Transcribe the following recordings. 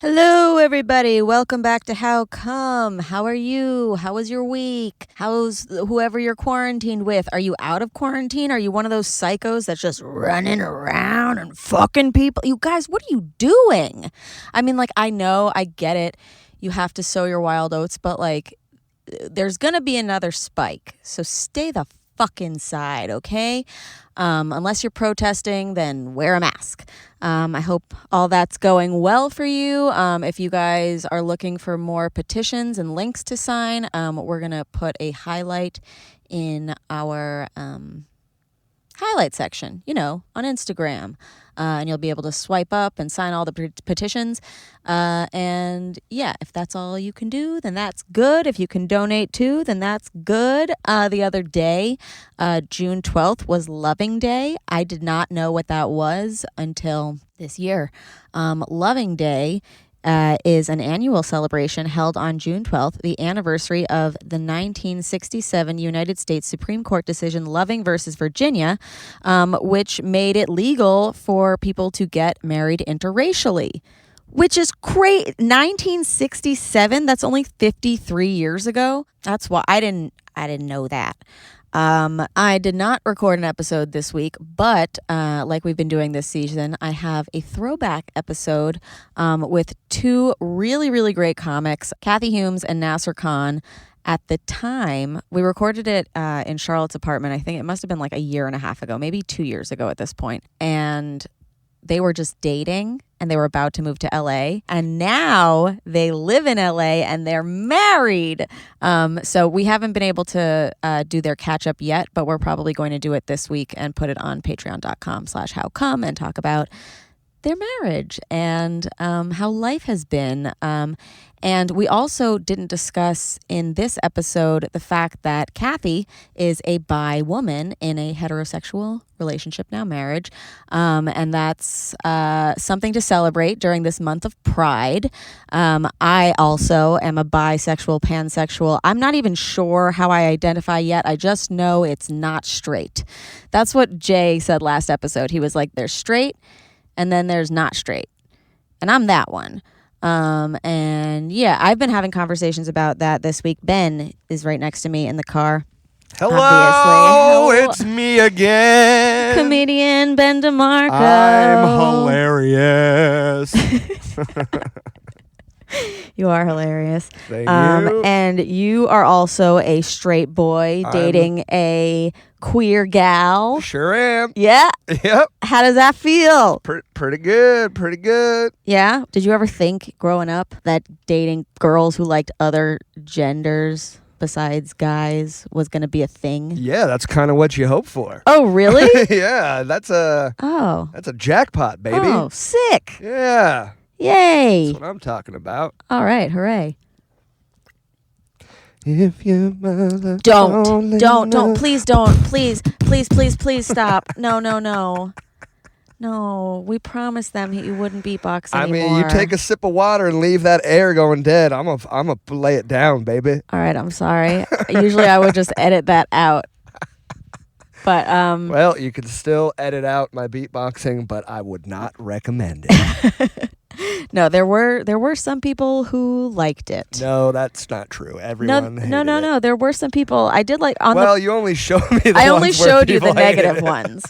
Hello, everybody. Welcome back to How Come? How are you? How was your week? How's whoever you're quarantined with? Are you out of quarantine? Are you one of those psychos that's just running around and fucking people? You guys, what are you doing? I mean, I know, I get it. You have to sow your wild oats, but there's going to be another spike. So stay the fuck inside, okay? Unless you're protesting, then wear a mask. I hope all that's going well for you. If you guys are looking for more petitions and links to sign, we're going to put a highlight in our highlight section, on Instagram. And you'll be able to swipe up and sign all the petitions. And yeah, if that's all you can do, then that's good. If you can donate too, then that's good. The other day, June 12th was Loving Day. I did not know what that was until this year. Loving Day is an annual celebration held on June 12th, the anniversary of the 1967 United States Supreme Court decision Loving versus Virginia, which made it legal for people to get married interracially, which is great. 1967, that's only 53 years ago. That's why I didn't know that. I did not record an episode this week, but like we've been doing this season, I have a throwback episode with two really, really great comics, Cathy Humes and Nasser Khan. At the time, we recorded it in Charlotte's apartment. I think it must have been a year and a half ago, maybe 2 years ago at this point. And they were just dating and they were about to move to LA, and now they live in LA and they're married. So we haven't been able to do their catch up yet, but we're probably going to do it this week and put it on patreon.com/howcome and talk about their marriage and how life has been. And we also didn't discuss in this episode the fact that Cathy is a bi woman in a heterosexual relationship, now marriage. And that's something to celebrate during this month of Pride. I also am a bisexual, pansexual. I'm not even sure how I identify yet. I just know it's not straight. That's what Jay said last episode. He was like, there's straight and then there's not straight. And I'm that one. And yeah, I've been having conversations about that this week. Ben is right next to me in the car. Hello, it's me again. Comedian Ben DeMarco. I'm hilarious. You are hilarious. Thank you. And you are also a straight boy dating a queer gal. Sure am. Yeah? Yep. How does that feel? Pretty good. Yeah? Did you ever think growing up that dating girls who liked other genders besides guys was going to be a thing? Yeah, that's kind of what you hope for. Oh, really? Yeah, that's a jackpot, baby. Oh, sick. Yeah. Yay. That's what I'm talking about. All right, hooray. If your mother Don't, please don't, please stop. No, we promised them you wouldn't beatbox anymore. I mean, you take a sip of water and leave that air going dead. I'm a lay it down, baby. All right, I'm sorry. Usually I would just edit that out. But well, you could still edit out my beatboxing, but I would not recommend it. No, there were some people who liked it. No, that's not true. Everyone hated it. No. There were some people. I did you only showed me the I only showed you the negative it. ones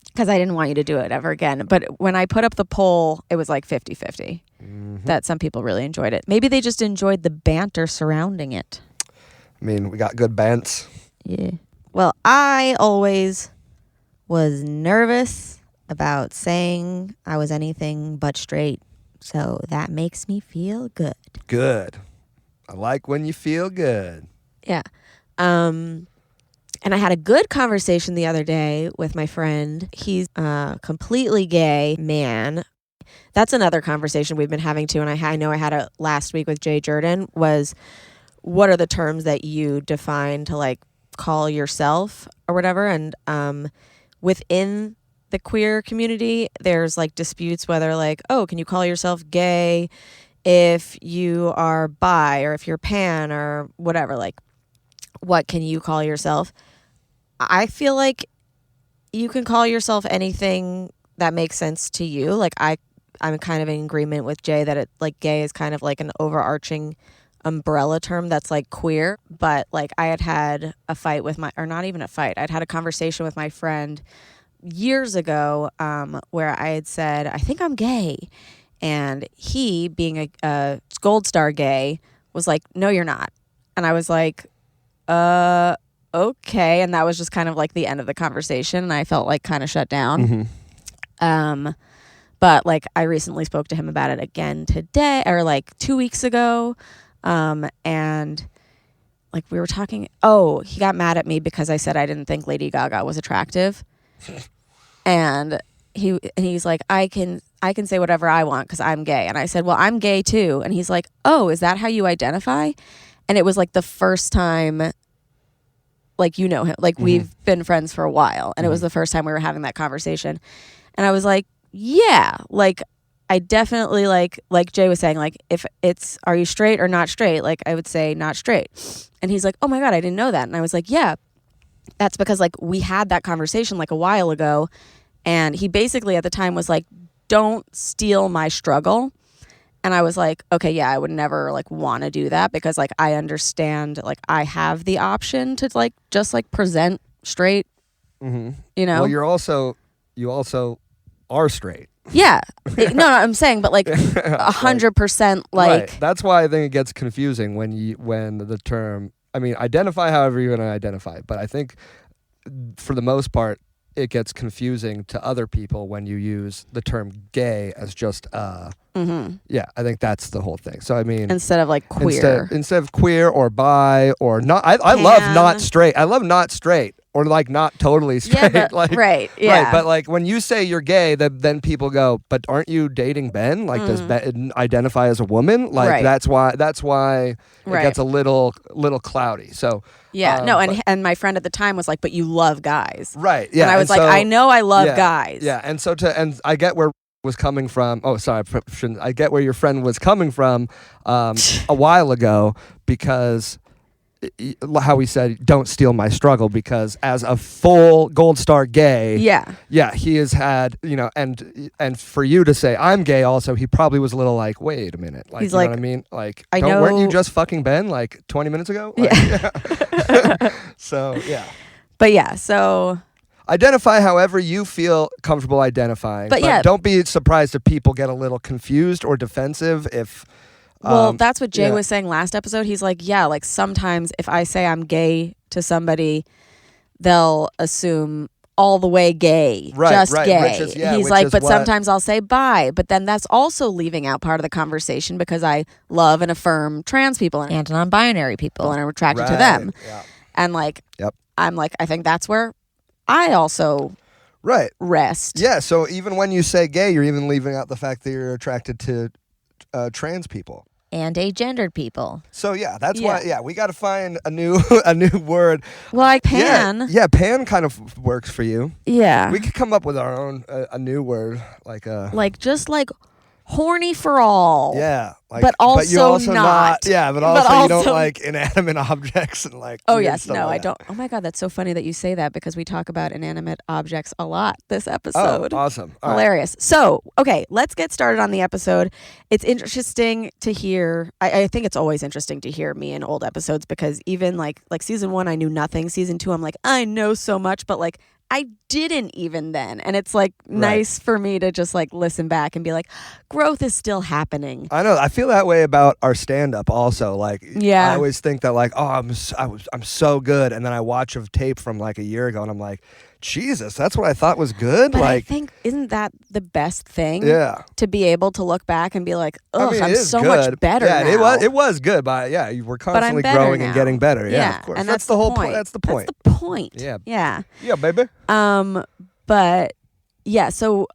because I didn't want you to do it ever again. But when I put up the poll, it was 50-50 that some people really enjoyed it. Maybe they just enjoyed the banter surrounding it. I mean, we got good bants. Yeah. Well, I always was nervous about saying I was anything but straight. So that makes me feel good. Good. I like when you feel good. Yeah. And I had a good conversation the other day with my friend. He's a completely gay man. That's another conversation we've been having too. And I know I had it last week with Jay Jordan, was what are the terms that you define to call yourself or whatever. And within the queer community, there's disputes whether can you call yourself gay if you are bi or if you're pan or whatever, what can you call yourself? I feel like you can call yourself anything that makes sense to you. I'm kind of in agreement with Jay that it like gay is kind of like an overarching umbrella term that's like queer. But like I had a fight with or not even a fight. I'd had a conversation with my friend years ago where I had said, I think I'm gay. And he, being a Gold Star gay, was like, no, you're not. And I was like, okay. And that was just kind of like the end of the conversation. And I felt like kind of shut down. Mm-hmm. But like I recently spoke to him about it again today, or like 2 weeks ago. And like we were talking, he got mad at me because I said I didn't think Lady Gaga was attractive. And he's like, I can say whatever I want because I'm gay. And I said, well, I'm gay too. And he's like, oh, is that how you identify? And it was like the first time, like, you know him, like we've been friends for a while. And it was the first time we were having that conversation. And I was like, yeah, like I definitely like Jay was saying, like if it's, are you straight or not straight? Like I would say not straight. And he's like, oh my God, I didn't know that. And I was like, yeah, that's because like we had that conversation like a while ago. And he basically at the time was like, don't steal my struggle. And I was like, okay, yeah, I would never like want to do that because like I understand like I have the option to like just like present straight, you know? Well, you also are straight. Yeah. No, I'm saying, but like 100% like. Right. That's why I think it gets confusing when the term, I mean, identify however you're going to identify. But I think for the most part, it gets confusing to other people when you use the term gay as just yeah, I think that's the whole thing. So I mean, instead of like queer, instead of queer or bi or not, I love not straight. I love not straight or like not totally straight. Yeah, but, like, right. Yeah. Right. But like when you say you're gay, then people go, but aren't you dating Ben? Like does Ben identify as a woman? Like that's why it gets a little cloudy. So yeah, no, and my friend at the time was like, but you love guys. Right. Yeah. And I was like, I know I love guys. Yeah. And so and I get where was coming from. Oh, sorry. I get where your friend was coming from a while ago because how he said, don't steal my struggle, because as a full Gold Star gay, he has had, you know, and for you to say I'm gay also, he probably was a little like, wait a minute, like, he's you like, know what I mean? Like, weren't you just fucking Ben like 20 minutes ago? Like, So yeah. But yeah, so identify however you feel comfortable identifying. But don't be surprised if people get a little confused or defensive if. Well, that's what Jay was saying last episode. He's like, yeah, like sometimes if I say I'm gay to somebody, they'll assume all the way gay, just gay. He's like, but sometimes I'll say bi, but then that's also leaving out part of the conversation because I love and affirm trans people and non-binary people and I'm attracted to them. Yeah. And like, I'm like, I think that's where I also rest. Yeah, so even when you say gay, you're even leaving out the fact that you're attracted to trans people. And agendered people. So yeah, that's why we got to find a new word. Well, like pan. Yeah, pan kind of works for you. Yeah. We could come up with our own a new word like just like horny for all. Yeah. Like, but you also not. Yeah, but also you don't like inanimate objects and like. Oh yes, no, like I don't. Oh my God, that's so funny that you say that because we talk about inanimate objects a lot this episode. Oh, awesome. All hilarious. Right. So, okay, let's get started on the episode. It's interesting to hear. I think it's always interesting to hear me in old episodes because even like season 1, I knew nothing. Season 2, I'm like, I know so much, but like I didn't even then. And it's like nice for me to just like listen back and be like, growth is still happening. I know. I feel that way about our stand-up also. Like, I always think that like, I'm so good. And then I watch a tape from like a year ago and I'm like, Jesus, that's what I thought was good. But like, I think, isn't that the best thing? Yeah. To be able to look back and be like, oh, I'm so good. much better now. It was good, but you were constantly growing and getting better. Yeah, of course. And that's the whole point. That's the point. That's the point. Yeah. Yeah. Yeah, baby. But yeah, so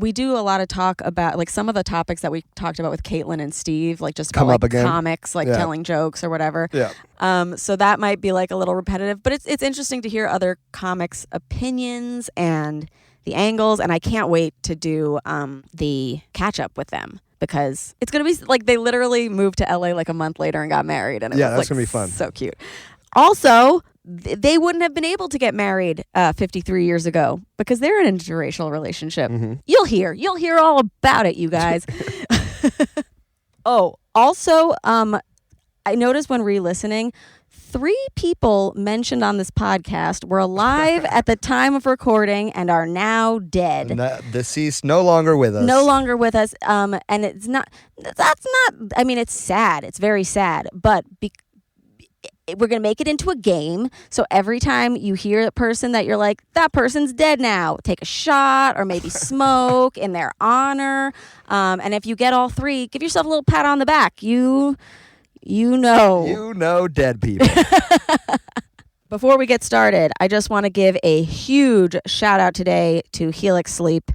we do a lot of talk about like some of the topics that we talked about with Caitlin and Steve, like just about like comics, like telling jokes or whatever. Yeah. So that might be like a little repetitive, but it's interesting to hear other comics' opinions and the angles, and I can't wait to do the catch up with them because it's gonna be like they literally moved to LA like a month later and got married, and it was that's like gonna be fun. So cute. Also, they wouldn't have been able to get married 53 years ago because they're in an interracial relationship. You'll hear all about it, you guys. Oh, also, I noticed when re-listening, 3 people mentioned on this podcast were alive at the time of recording and are now dead. Deceased, no longer with us. No longer with us. And it's not, I mean, it's sad. It's very sad. But we're going to make it into a game. So every time you hear a person that you're like, that person's dead now, take a shot or maybe smoke in their honor. And if you get all 3, give yourself a little pat on the back. You know dead people. Before we get started, I just want to give a huge shout out today to Helix Sleep.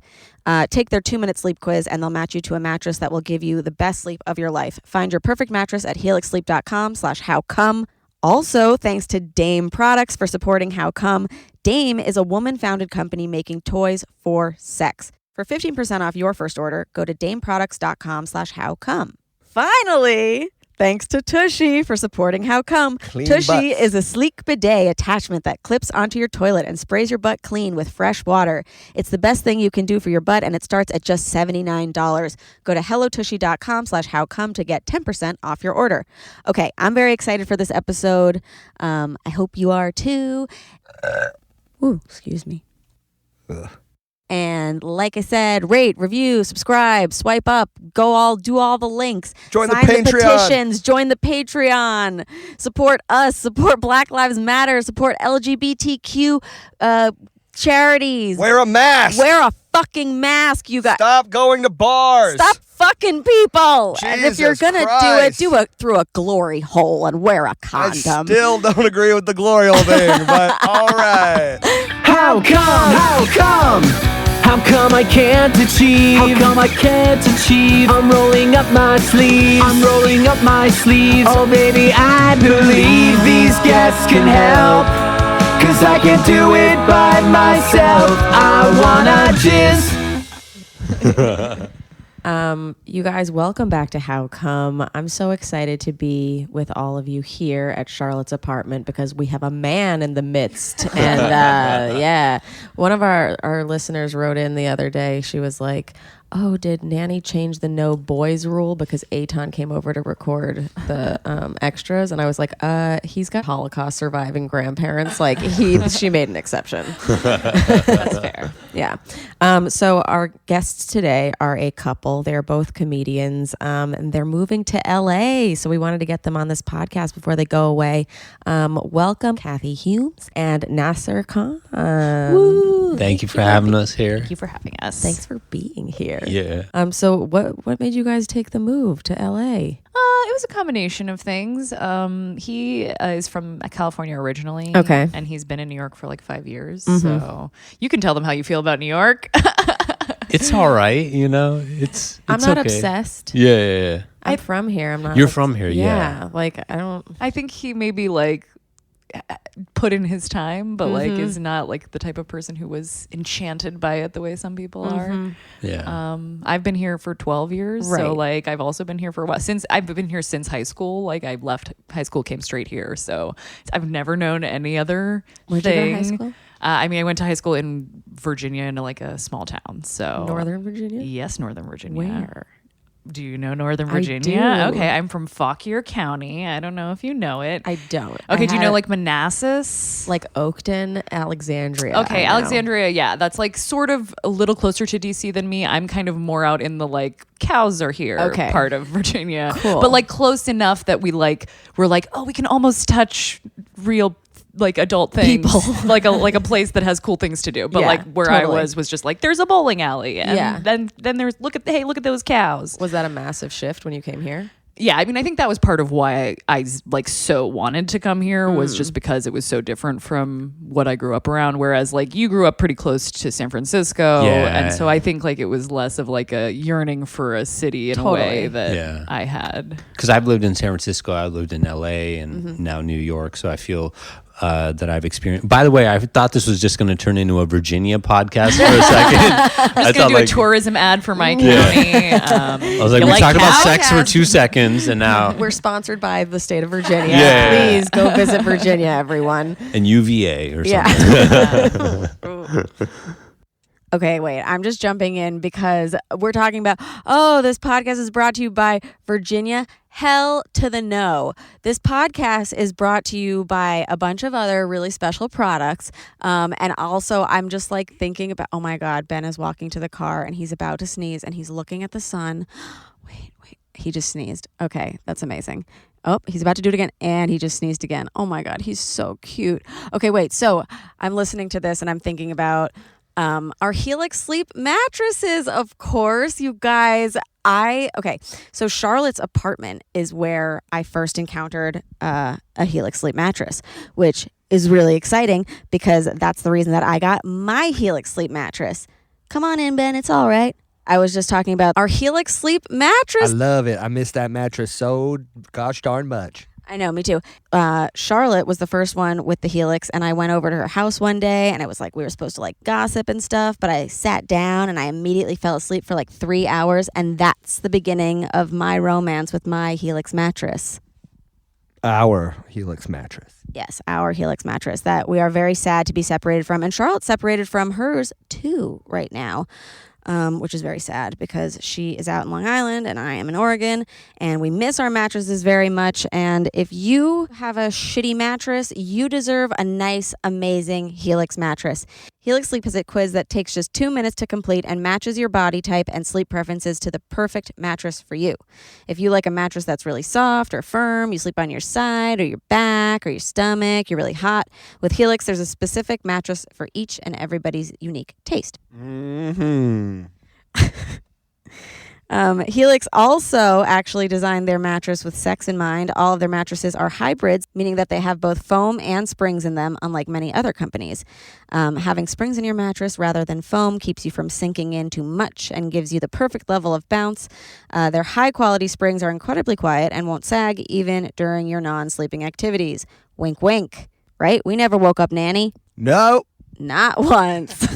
Take their 2-minute sleep quiz and they'll match you to a mattress that will give you the best sleep of your life. Find your perfect mattress at helixsleep.com/howcome. Also, thanks to Dame Products for supporting How Come. Dame is a woman-founded company making toys for sex. For 15% off your first order, go to dameproducts.com/howcome. Finally, thanks to Tushy for supporting How Come. Clean Tushy butts. is a sleek bidet attachment that clips onto your toilet and sprays your butt clean with fresh water. It's the best thing you can do for your butt, and it starts at just $79. Go to hellotushy.com/howcome to get 10% off your order. Okay, I'm very excited for this episode. I hope you are too. Ooh, excuse me. Ugh. And like I said, rate, review, subscribe, swipe up, do all the links. Join the Sign the Patreon. petitions, join the Patreon. Support us, support Black Lives Matter, support LGBTQ charities. Wear a mask. Wear a fucking mask, you guys. Stop going to bars. Stop fucking people. And if you're Jesus going to Christ. do it through a glory hole and wear a I condom. still don't agree with the glory hole thing, but all right. How come? How come? How come I can't achieve? How come I can't achieve? I'm rolling up my sleeves. I'm rolling up my sleeves. Oh baby, I believe these guests can help. 'Cause I can't do it by myself. I wanna jizz. You guys, welcome back to How Come. I'm so excited to be with all of you here at Charlotte's apartment because we have a man in the midst. And yeah, one of our listeners wrote in the other day. She was like, oh, did Nanny change the no boys rule because Eitan came over to record the extras? And I was like, he's got Holocaust surviving grandparents. Like she made an exception. That's fair. Yeah. So our guests today are a couple. They're both comedians and they're moving to LA. So we wanted to get them on this podcast before they go away. Welcome Cathy Humes and Nasser Khan. Woo. Thank you for having us here. Thank you for having us. Thanks for being here. Yeah. So what made you guys take the move to LA? It was a combination of things. He is from California originally. Okay. And he's been in New York for like 5 years. So you can tell them how you feel about New York. It's all right, you know. It's I'm not okay. obsessed. Yeah. I'm from here. I'm not. You're from here, yeah. Like I don't. I think he maybe like put in his time, but like is not like the type of person who was enchanted by it the way some people are. Yeah. I've been here for 12 years. Right. So like I've also been here for a while. I've been here since high school. Like I left high school, came straight here. So I've never known any other Where'd you go to thing. high school? I mean, I went to high school in Virginia, in like a small town. So Northern Virginia. Yes, Northern Virginia. Where? Do you know Northern I Virginia? do. Okay, I'm from Fauquier County. I don't know if you know it. I don't. Okay, I do you had- know like Manassas? like Oakton, Alexandria? Okay, I know. Alexandria, yeah, that's like sort of a little closer to DC than me. I'm kind of more out in the like cows are here part of Virginia. Cool. But like close enough that we're like, oh, we can almost touch real like adult things. People. like a place that has cool things to do. But Yeah, like where totally. I was just like there's a bowling alley. And Yeah. then there's look at those cows. Was that a massive shift when you came here? Yeah, I mean, I think that was part of why I like so wanted to come here was just because it was so different from what I grew up around. Whereas like you grew up pretty close to San Francisco, Yeah. and so I think like it was less of like a yearning for a city in a way that I had. Because I've lived in San Francisco, I lived in LA, and now New York. So I feel that I've experienced. By the way, I thought this was just going to turn into a Virginia podcast for a second. I was going to do a tourism ad for my county. I was like, we talked about sex for 2 seconds, and now We're sponsored by the state of Virginia. Yeah. Please go visit Virginia, everyone. and UVA or something. Yeah. Okay, wait. I'm just jumping in because we're talking about, this podcast is brought to you by Virginia. Hell to the no. This podcast is brought to you by a bunch of other really special products. And also, I'm just like thinking about, oh my God, Ben is walking to the car and he's about to sneeze and he's looking at the sun. Wait. He just sneezed. Okay, that's amazing. Oh, he's about to do it again, and he just sneezed again. Oh my God, he's so cute. Okay, wait. So I'm listening to this and I'm thinking about our Helix sleep mattresses, of course, you guys. So Charlotte's apartment is where I first encountered a Helix sleep mattress, which is really exciting because that's the reason that I got my Helix sleep mattress. Come on in, Ben. It's all right. I was just talking about our Helix sleep mattress. I love it. I miss that mattress so gosh darn much. I know, me too. Charlotte was the first one with the Helix, and I went over to her house one day, and it was like we were supposed to like gossip and stuff, but I sat down and I immediately fell asleep for like 3 hours, and that's the beginning of my romance with my Helix mattress. Our Helix mattress. Yes, our Helix mattress that we are very sad to be separated from, and Charlotte's separated from hers too right now. Which is very sad because she is out in Long Island and I am in Oregon, and we miss our mattresses very much. And if you have a shitty mattress, you deserve a nice, amazing Helix mattress. Helix Sleep has a quiz that takes just 2 minutes to complete and matches your body type and sleep preferences to the perfect mattress for you. If you like a mattress that's really soft or firm, you sleep on your side or your back or your stomach, you're really hot. With Helix, there's a specific mattress for each and everybody's unique taste. Mm-hmm. Helix also actually designed their mattress with sex in mind. All of their mattresses are hybrids, meaning that they have both foam and springs in them, unlike many other companies. Having springs in your mattress rather than foam keeps you from sinking in too much and gives you the perfect level of bounce. Their high-quality springs are incredibly quiet and won't sag even during your non-sleeping activities. Wink, wink. Right? We never woke up nanny. No. Not once.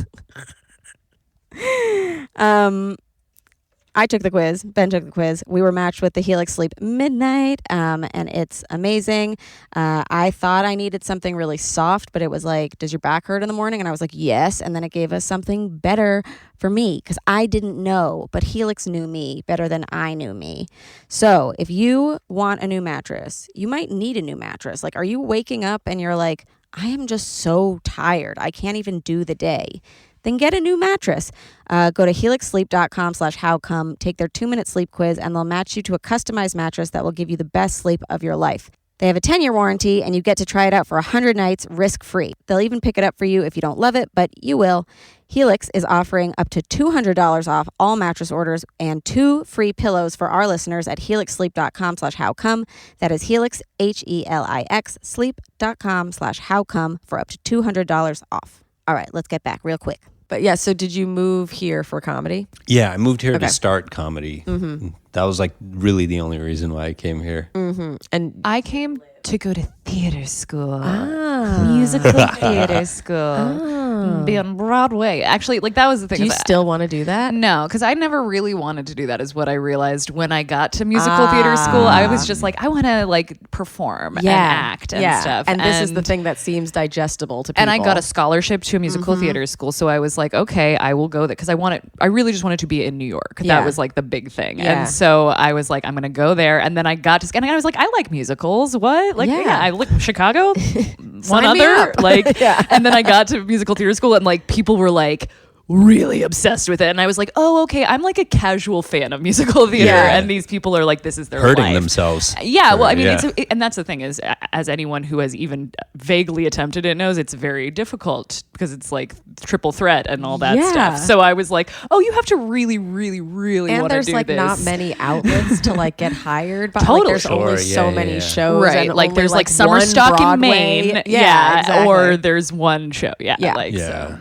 I took the quiz. Ben took the quiz. We were matched with the Helix Sleep Midnight, and it's amazing. I thought I needed something really soft, but it was like, does your back hurt in the morning? And I was like, yes. And then it gave us something better for me because I didn't know, but Helix knew me better than I knew me. So if you want a new mattress, you might need a new mattress. Like, are you waking up and you're like, I am just so tired. I can't even do the day. Then get a new mattress. Go to helixsleep.com/howcome, take their 2-minute sleep quiz, and they'll match you to a customized mattress that will give you the best sleep of your life. They have a 10-year warranty, and you get to try it out for 100 nights risk-free. They'll even pick it up for you if you don't love it, but you will. Helix is offering up to $200 off all mattress orders and 2 free pillows for our listeners at helixsleep.com/howcome. That is Helix, HELIX, sleep.com/howcome for up to $200 off. All right, let's get back real quick. But yeah, so did you move here for comedy? Yeah, I moved here Okay. to start comedy. Mm-hmm. That was like really the only reason why I came here. Mm-hmm. And I came to go to theater school. Ah. Musical theater school. Be on Broadway. Actually, like that was the thing. do you is still want to do that? No, because I never really wanted to do that is what I realized when I got to musical theater school. I was just like, I want to like perform and act and stuff. And this is the thing that seems digestible to people. And I got a scholarship to a musical theater school. So I was like, okay, I will go there. Because I really just wanted to be in New York. Yeah. That was like the big thing. Yeah. And so I was like, I'm going to go there. And then I got to, and I was like, I like musicals. What? Like, Yeah. I like Chicago. One Sign me other. up. Like, Yeah. and then I got to musical theater school and like people were like, really obsessed with it, and I was like, oh, okay, I'm like a casual fan of musical theater, Yeah. and these people are like, this is their Hurting life. themselves. Yeah, well, I mean, Yeah. and that's the thing is, as anyone who has even vaguely attempted it knows, it's very difficult because it's like triple threat and all that Yeah. stuff. So I was like, oh, you have to really, really, really and want to there's do like this. not many outlets to like get hired by. Totally. Like, there's Sure, only so yeah, many yeah. shows, Right, and like only, there's like summer one stock in Broadway. Maine, Yeah, exactly. or there's one show, Yeah. like Yeah. so.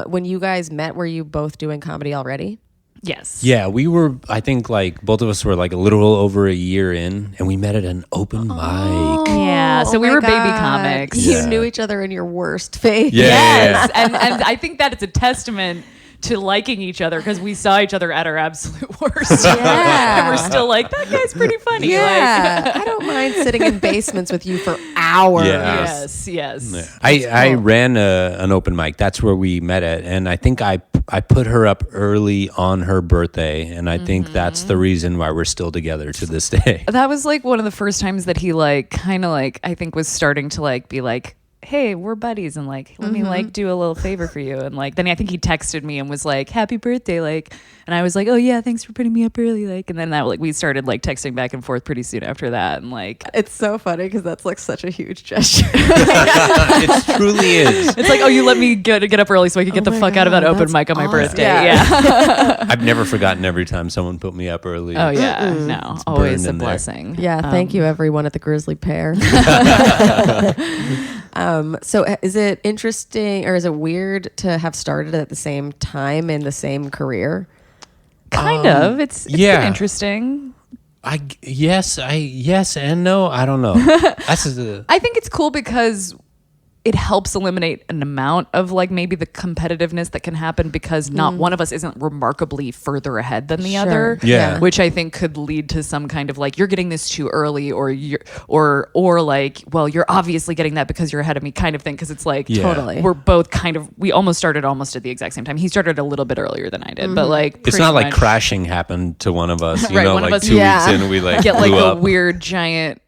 When you guys met, were you both doing comedy already? Yes. Yeah, we were, I think like both of us were like a little over a year in, and we met at an open mic. Yeah, so Oh we my were baby God. comics. You Yeah. knew each other in your worst phase. Yeah. Yes, and I think that it's a testament to liking each other because we saw each other at our absolute worst. Yeah. And we're still like, that guy's pretty funny. Yeah, I don't mind sitting in basements with you for hours. Yeah. Yes. I ran an open mic. That's where we met at, and I think I put her up early on her birthday, and I think that's the reason why we're still together to this day. That was like one of the first times that he like kind of like I think was starting to like be like, hey, we're buddies, and like let me like do a little favor for you, and like then I think he texted me and was like, happy birthday, like, and I was like, oh yeah, thanks for putting me up early, like, and then that like we started like texting back and forth pretty soon after that, and like It's so funny because that's like such a huge gesture. It truly is. it's like, oh, you let me get up early so I could get the my fuck out of that God, open that's mic on my awesome. birthday. Yeah. I've never forgotten every time someone put me up early. Oh yeah, no, always burned a in there. blessing. Yeah, thank you everyone at the Grizzly Pear. So is it interesting or is it weird to have started at the same time in the same career? Kind of. It's yeah. been interesting. Yes and no. I don't know. That's I think it's cool because it helps eliminate an amount of like maybe the competitiveness that can happen because not one of us isn't remarkably further ahead than the Sure. other. Yeah. Which I think could lead to some kind of like you're getting this too early or you're or like, well, you're obviously getting that because you're ahead of me kind of thing. Cause it's like Yeah. Totally. we're both kind of we almost started almost at the exact same time. He started a little bit earlier than I did, but like it's pretty not like much crashing happened to one of us. You Right, know, one of like us- 2 Yeah. weeks in, we like get like blew a up. weird giant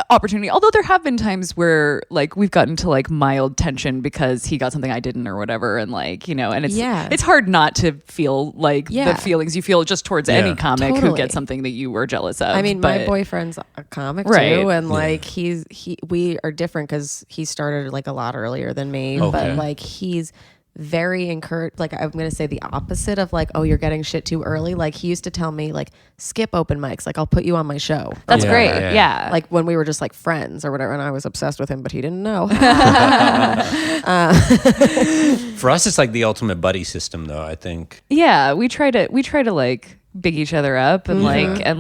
opportunity, although there have been times where like we've gotten to like mild tension because he got something I didn't or whatever, and like, you know, and it's hard not to feel like Yeah. the feelings you feel just towards any Yeah. comic who Totally. gets something that you were jealous of. I mean, my but- boyfriend's a comic Right. too, and like we are different because he started like a lot earlier than me, Okay. but like he's very encouraged. Like I'm gonna say the opposite of like, oh, you're getting shit too early. Like he used to tell me like, skip open mics. Like I'll put you on my show. that's Yeah, great. yeah. Yeah. Like when we were just like friends or whatever, and I was obsessed with him, but he didn't know. For us, it's like the ultimate buddy system, though. I think. yeah, we try to like big each other up and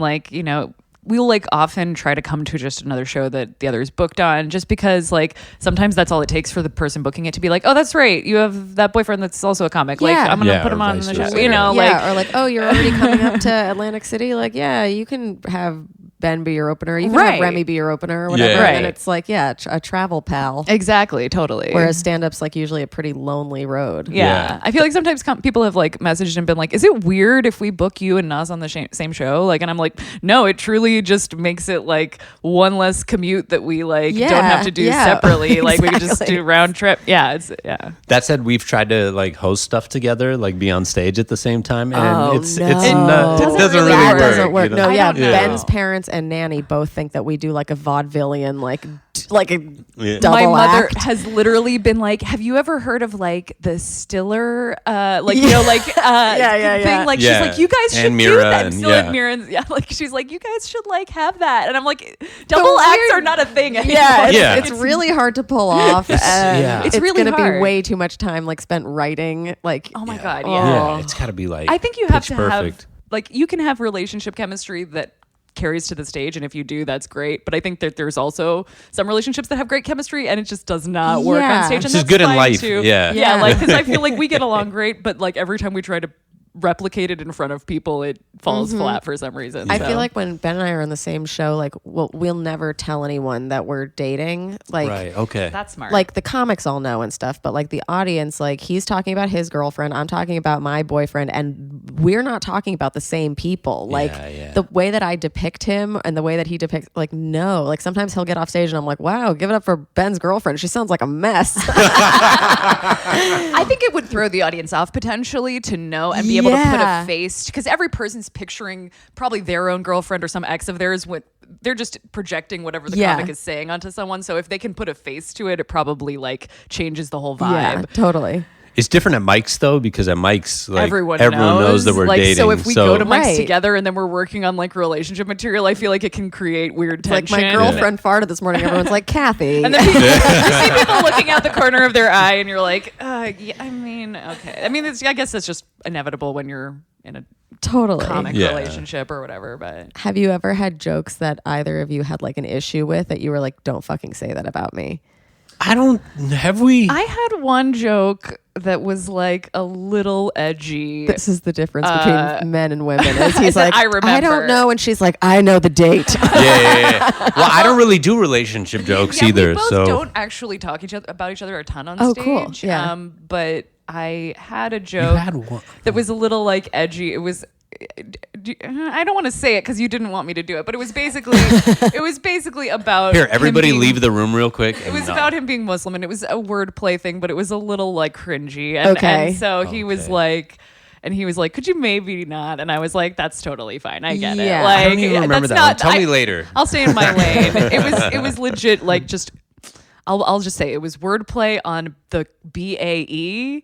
like, you know, we'll like often try to come to just another show that the other is booked on just because like sometimes that's all it takes for the person booking it to be like, oh, that's right, you have that boyfriend that's also a comic, like Yeah. I'm gonna Yeah, put him or on vice the show, versa. you know, like yeah, or like, oh, you're already coming up to Atlantic City. Like, yeah, you can have Ben be your opener. You can have Right. Remy be your opener or whatever. Yeah. And Right. it's like, yeah, a travel pal. exactly, totally. Whereas stand-up's like usually a pretty lonely road. yeah. Yeah. I feel like sometimes people have like messaged and been like, is it weird if we book you and Nas on the same show? Like, and I'm like, no, it truly just makes it like one less commute that we like don't have to do Yeah, separately. Like we could just exactly. do round trip. Yeah, it's yeah. That said, we've tried to like host stuff together, like be on stage at the same time, and Oh, it's no. not, it doesn't really That work. doesn't work. you know? No, yeah, I don't know. Ben's parents and Nanny both think that we do like a vaudevillian, like a Yeah. double My mother act. has literally been like, have you ever heard of like the Stiller like you know like yeah. thing, like Yeah. she's like, you guys should And do Mira that. and- Stiller yeah. and Mira and- yeah, like she's like, you guys should like have that, and I'm like, double The acts weird- are not a thing anymore. Yeah, it's, Yeah. it's really hard to pull off. yeah. It's It's really gonna hard. be way too much time like spent writing. Like, Oh my god, Oh. yeah. Yeah, it's got to be like. I think you have pitch to perfect. have like you can have relationship chemistry that carries to the stage, and if you do, that's great, but I think that there's also some relationships that have great chemistry and it just does not work Yeah. on stage, Which and is that's good in fine life, too. yeah. Yeah. like because I feel like we get along great, but like every time we try to replicate it in front of people, it falls flat for some reason. I so. feel like when Ben and I are on the same show, like we'll never tell anyone that we're dating. Like, Right. Okay. that's smart. like the comics all know and stuff, but like the audience, like he's talking about his girlfriend, I'm talking about my boyfriend, and we're not talking about the same people. Like yeah. the way that I depict him and the way that he depicts, like, no, like sometimes he'll get off stage and I'm like, wow, give it up for Ben's girlfriend. She sounds like a mess. I think it would throw the audience off potentially to know and be able to put Yeah. a face, because every person's picturing probably their own girlfriend or some ex of theirs when they're just projecting whatever the Yeah. comic is saying onto someone. So if they can put a face to it, it probably like changes the whole vibe. Yeah, totally. It's different at mics though, because at mics, like Everyone knows that we're like, dating. So if we go to mics Right. together and then we're working on like relationship material, I feel like it can create weird Like tension. my girlfriend farted this morning. Everyone's like, Kathy. And then you see people looking out the corner of their eye, and you're like, yeah, I mean, okay. I mean, I guess that's just inevitable when you're in a Totally. comic Yeah. relationship or whatever. But Have you ever had jokes that either of you had like an issue with that you were like, don't fucking say that about me? Have we? I had one joke that was like a little edgy. This is the difference between men and women. Is he's said, like, "I remember." I don't know. And she's like, I know the date. yeah. Well, I don't really do relationship jokes Yeah, either. we both So don't actually talk about each other a ton on Oh, stage. cool. Yeah. But I had a you joke had one. that was a little like edgy. It was. I don't want to say it because you didn't want me to do it, but it was basically about Here, him everybody being- leave the room real quick. It was about him being Muslim, and it was a wordplay thing, but it was a little like cringy. And, Okay. and so he was like. And he was like, "Could you maybe not?" And I was like, "That's totally fine. I get Yeah. it." Like, I don't even remember that's that one. not- Tell me later. I'll stay in my lane. It was legit. Like just, I'll just say it was wordplay on the BAE.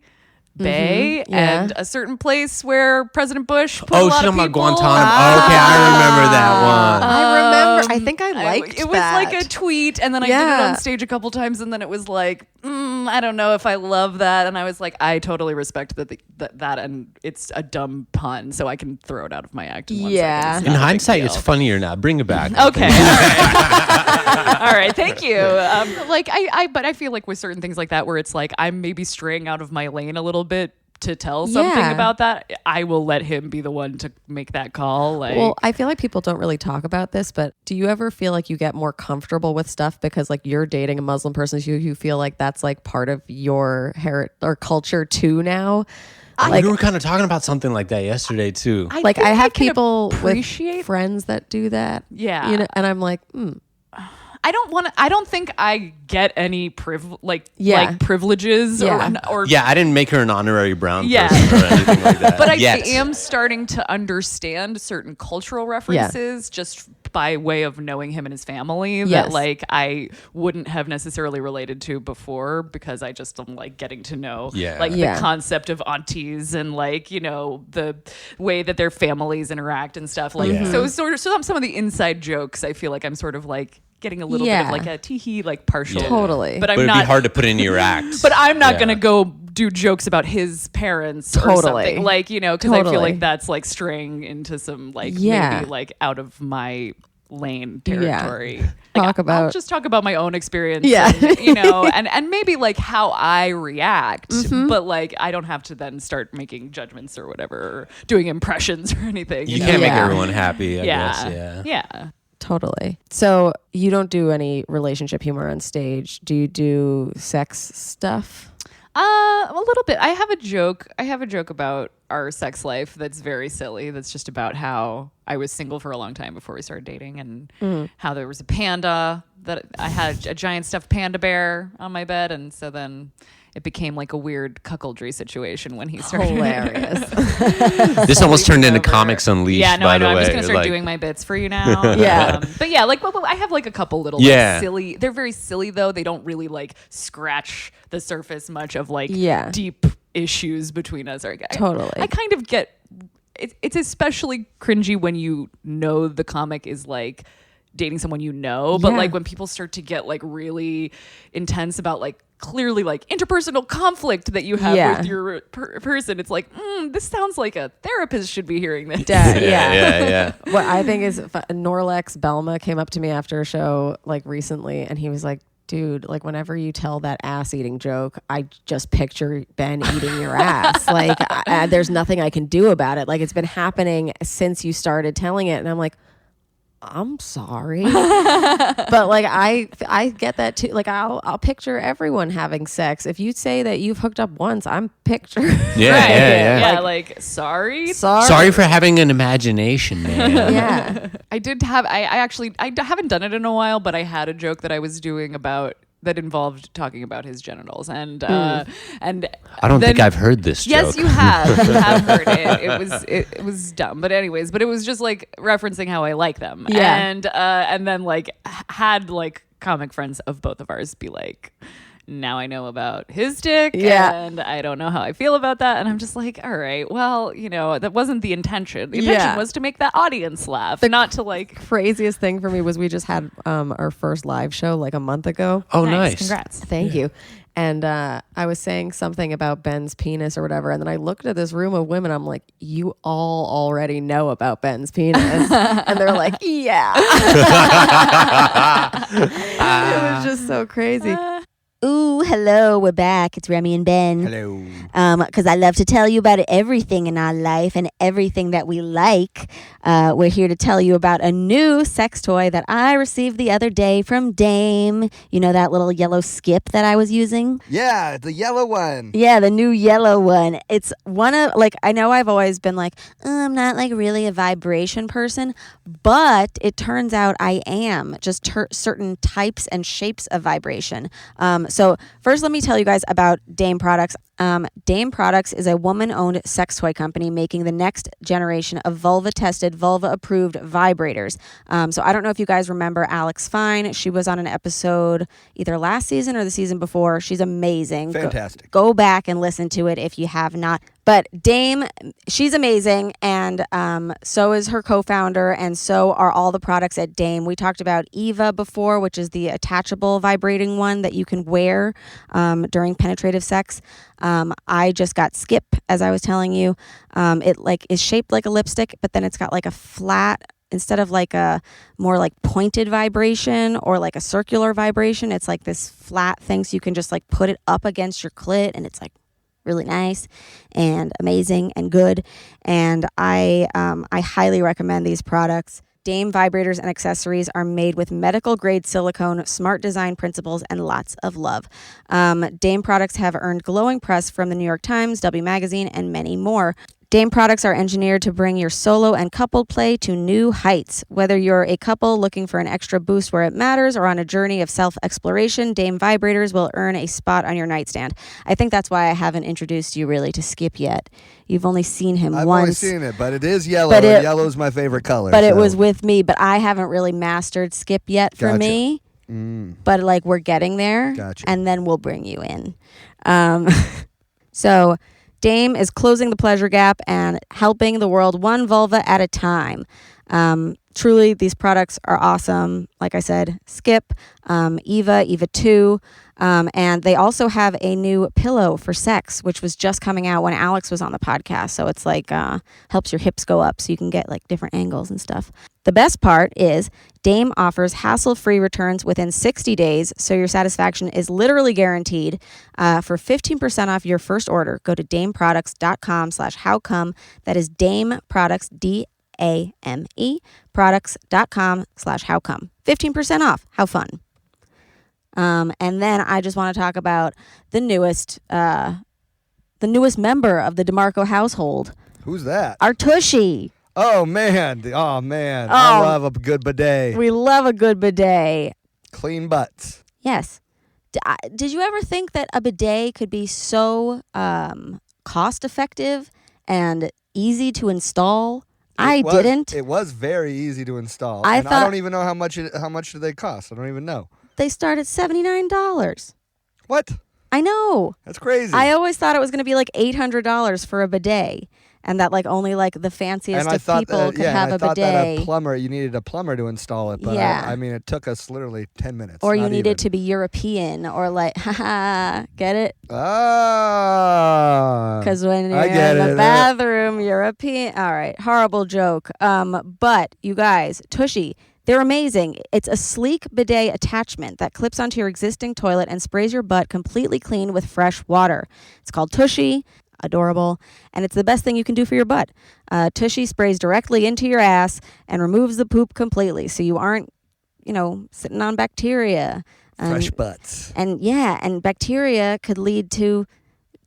Bay yeah. and a certain place where President Bush put a Oh, lot she's of talking about people. Guantanamo. Okay, I remember that one. I remember. I think I liked it was that. like a tweet, and then I did it Yeah. on stage a couple times, and then it was like, I don't know if I love that, and I was like, I totally respect that, and it's a dumb pun, so I can throw it out of my act. In 1 Yeah. second. It's In not a big hindsight, deal. it's funnier now. Bring it back. Okay. All right. All right. Thank you. Like but I feel like with certain things like that, where it's like I'm maybe straying out of my lane a little bit to tell something Yeah. about that, I will let him be the one to make that call. Like, Well, I feel like people don't really talk about this, but do you ever feel like you get more comfortable with stuff because like you're dating a Muslim person, so you feel like that's like part of your heritage or culture too now? Like, we were kind of talking about something like that yesterday too. I Like think I have can people appreciate. with friends that do that. Yeah. You know, and I'm like, I don't think I get any Yeah. like privileges Yeah. or Yeah, I didn't make her an honorary brown Yeah. person or anything like that. But I Yet. am starting to understand certain cultural references just by way of knowing him and his family that Yes. like I wouldn't have necessarily related to before because I just am like getting to know Yeah. like Yeah. the concept of aunties and like, you know, the way that their families interact and stuff. Like Yeah. so sort of some of the inside jokes I feel like I'm sort of like getting a little bit Yeah. of like a teehee like partial. Yeah. Totally. But I'm But it'd not be hard to put into your act. but I'm not Yeah. going to go do jokes about his parents or Totally. something. Like, you know, because I feel Totally. like that's like straying into some like Yeah. maybe like out of my lane Yeah. territory. Talk I'll about- just talk about my own experience. Yeah. And, you know, and maybe like how I react, Mm-hmm. but like I don't have to then start making judgments or whatever, or doing impressions or anything. You know? can't make Yeah. everyone happy, I Yeah. guess. Yeah. Yeah. Totally. So you don't do any relationship humor on stage. Do you do sex stuff? A little bit. I have a joke about our sex life that's very silly. That's just about how I was single for a long time before we started dating, and how there was a panda that I had a giant stuffed panda bear on my bed, and so then it became like a weird cuckoldry situation when he started. Hilarious. This almost turned into over. Comics Unleashed, Yeah, no, by I know. the I'm way. just gonna start Like, doing my bits for you now. Yeah. But yeah, like well, I have like a couple little Yeah. like, silly. They're very silly though. They don't really like scratch the surface much of like Yeah. deep issues between us. Totally. I kind of get. It's especially cringy when you know the comic is like dating someone you know, but Yeah. like when people start to get like really intense about like clearly like interpersonal conflict that you have Yeah. with your person, it's like this sounds like a therapist should be hearing this. Yeah. yeah. What I think is Norlex Belma came up to me after a show like recently, and he was like, dude, like whenever you tell that ass eating joke, I just picture Ben eating your ass. Like there's nothing I can do about it. Like it's been happening since you started telling it. And I'm like, I'm sorry. But like I get that too. Like I'll picture everyone having sex. If you say that you've hooked up once, I'm picturing. Yeah, Right. yeah. Like sorry. Sorry for having an imagination, man. Yeah. I did have. I haven't done it in a while, but I had a joke that I was doing about that involved talking about his genitals, and I don't think I've heard this joke. Yes, you have. You have heard it. It was dumb, but anyways, but it was just like referencing how I like them, Yeah. and then like had like comic friends of both of ours be like now I know about his dick, Yeah. and I don't know how I feel about that. And I'm just like, all right, well, that wasn't the intention. The intention Yeah. was to make that audience laugh, not to like. Craziest thing for me was we just had our first live show like a month ago. Oh, nice. Congrats. Thank you. And I was saying something about Ben's penis or whatever. And then I looked at this room of women. I'm like, you all already know about Ben's penis. And they're like, yeah. It was just so crazy. Ooh, hello, we're back. It's Remy and Ben. Hello. Because I love to tell you about everything in our life and everything that we like. We're here to tell you about a new sex toy that I received the other day from Dame. You know that little yellow skip that I was using? Yeah, the yellow one. Yeah, the new yellow one. It's one of, I know I've always been like, I'm not really a vibration person, but it turns out I am, just certain types and shapes of vibration. So first, let me tell you guys about Dame Products. Dame Products is a woman-owned sex toy company making the next generation of vulva-tested, vulva-approved vibrators. So I don't know if you guys remember Alex Fine. She was on an episode either last season or the season before. She's amazing. Fantastic. Go back and listen to it if you have not. But Dame, she's amazing, and so is her co-founder, and so are all the products at Dame. We talked about Eva before, which is the attachable vibrating one that you can wear during penetrative sex. I just got Skip, as I was telling you. It is shaped like a lipstick, but then it's got a flat, instead of a more pointed vibration or a circular vibration, it's this flat thing, so you can just put it up against your clit, and it's really nice and amazing and good. And I highly recommend these products. Dame vibrators and accessories are made with medical grade silicone, smart design principles, and lots of love. Dame products have earned glowing press from the New York Times, W Magazine, and many more. Dame products are engineered to bring your solo and coupled play to new heights. Whether you're a couple looking for an extra boost where it matters or on a journey of self-exploration, Dame vibrators will earn a spot on your nightstand. I think that's why I haven't introduced you really to Skip yet. You've only seen him I've once. only seen it, but it is yellow. But And yellow's my favorite color. But it was with me. But I haven't really mastered Skip yet for Gotcha. me. But we're getting there. Gotcha. And then we'll bring you in. So Dame is closing the pleasure gap and helping the world one vulva at a time. Truly, these products are awesome. Like I said, Skip, Eva 2, and they also have a new pillow for sex, which was just coming out when Alex was on the podcast. So it's helps your hips go up so you can get different angles and stuff. The best part is Dame offers hassle-free returns within 60 days, so your satisfaction is literally guaranteed. For 15% off your first order, go to dameproducts.com/howcome. That is Dame Products, DAME, products.com/howcome. 15% off. How fun. And then I just want to talk about the newest member of the DeMarco household, Who's that? our Tushy. Oh, man. I love a good bidet. We love a good bidet. Clean butts. Yes. Did you ever think that a bidet could be so cost effective and easy to install? I didn't. It was very easy to install. I I don't even know how much do they cost. I don't even know. They start at $79. What? I know. That's crazy. I always thought it was going to be $800 for a bidet, and that only the fanciest of people could have a bidet. That you needed a plumber to install it. But Yeah. it took us literally 10 minutes. Or you not needed even. to be European, or get it? Ah. Because when you're I get in the it. bathroom, European. All right, horrible joke. But you guys, Tushy, they're amazing. It's a sleek bidet attachment that clips onto your existing toilet and sprays your butt completely clean with fresh water. It's called Tushy. Adorable. And it's the best thing you can do for your butt. Tushy sprays directly into your ass and removes the poop completely, so you aren't, sitting on bacteria. Fresh butts. And bacteria could lead to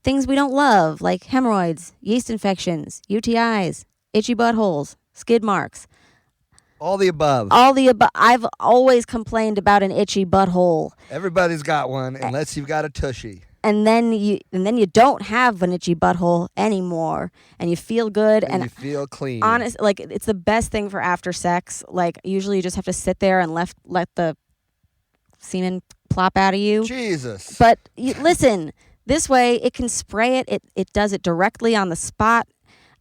things we don't love, like hemorrhoids, yeast infections, UTIs, itchy buttholes, skid marks. All the above. All the above. I've always complained about an itchy butthole. Everybody's got one, unless you've got a tushy. And then you don't have an itchy butthole anymore, and you feel good And you feel clean. honest. It's the best thing for after sex. Usually you just have to sit there and let the semen plop out of you. Jesus. But listen, this way it can spray it. It does it directly on the spot.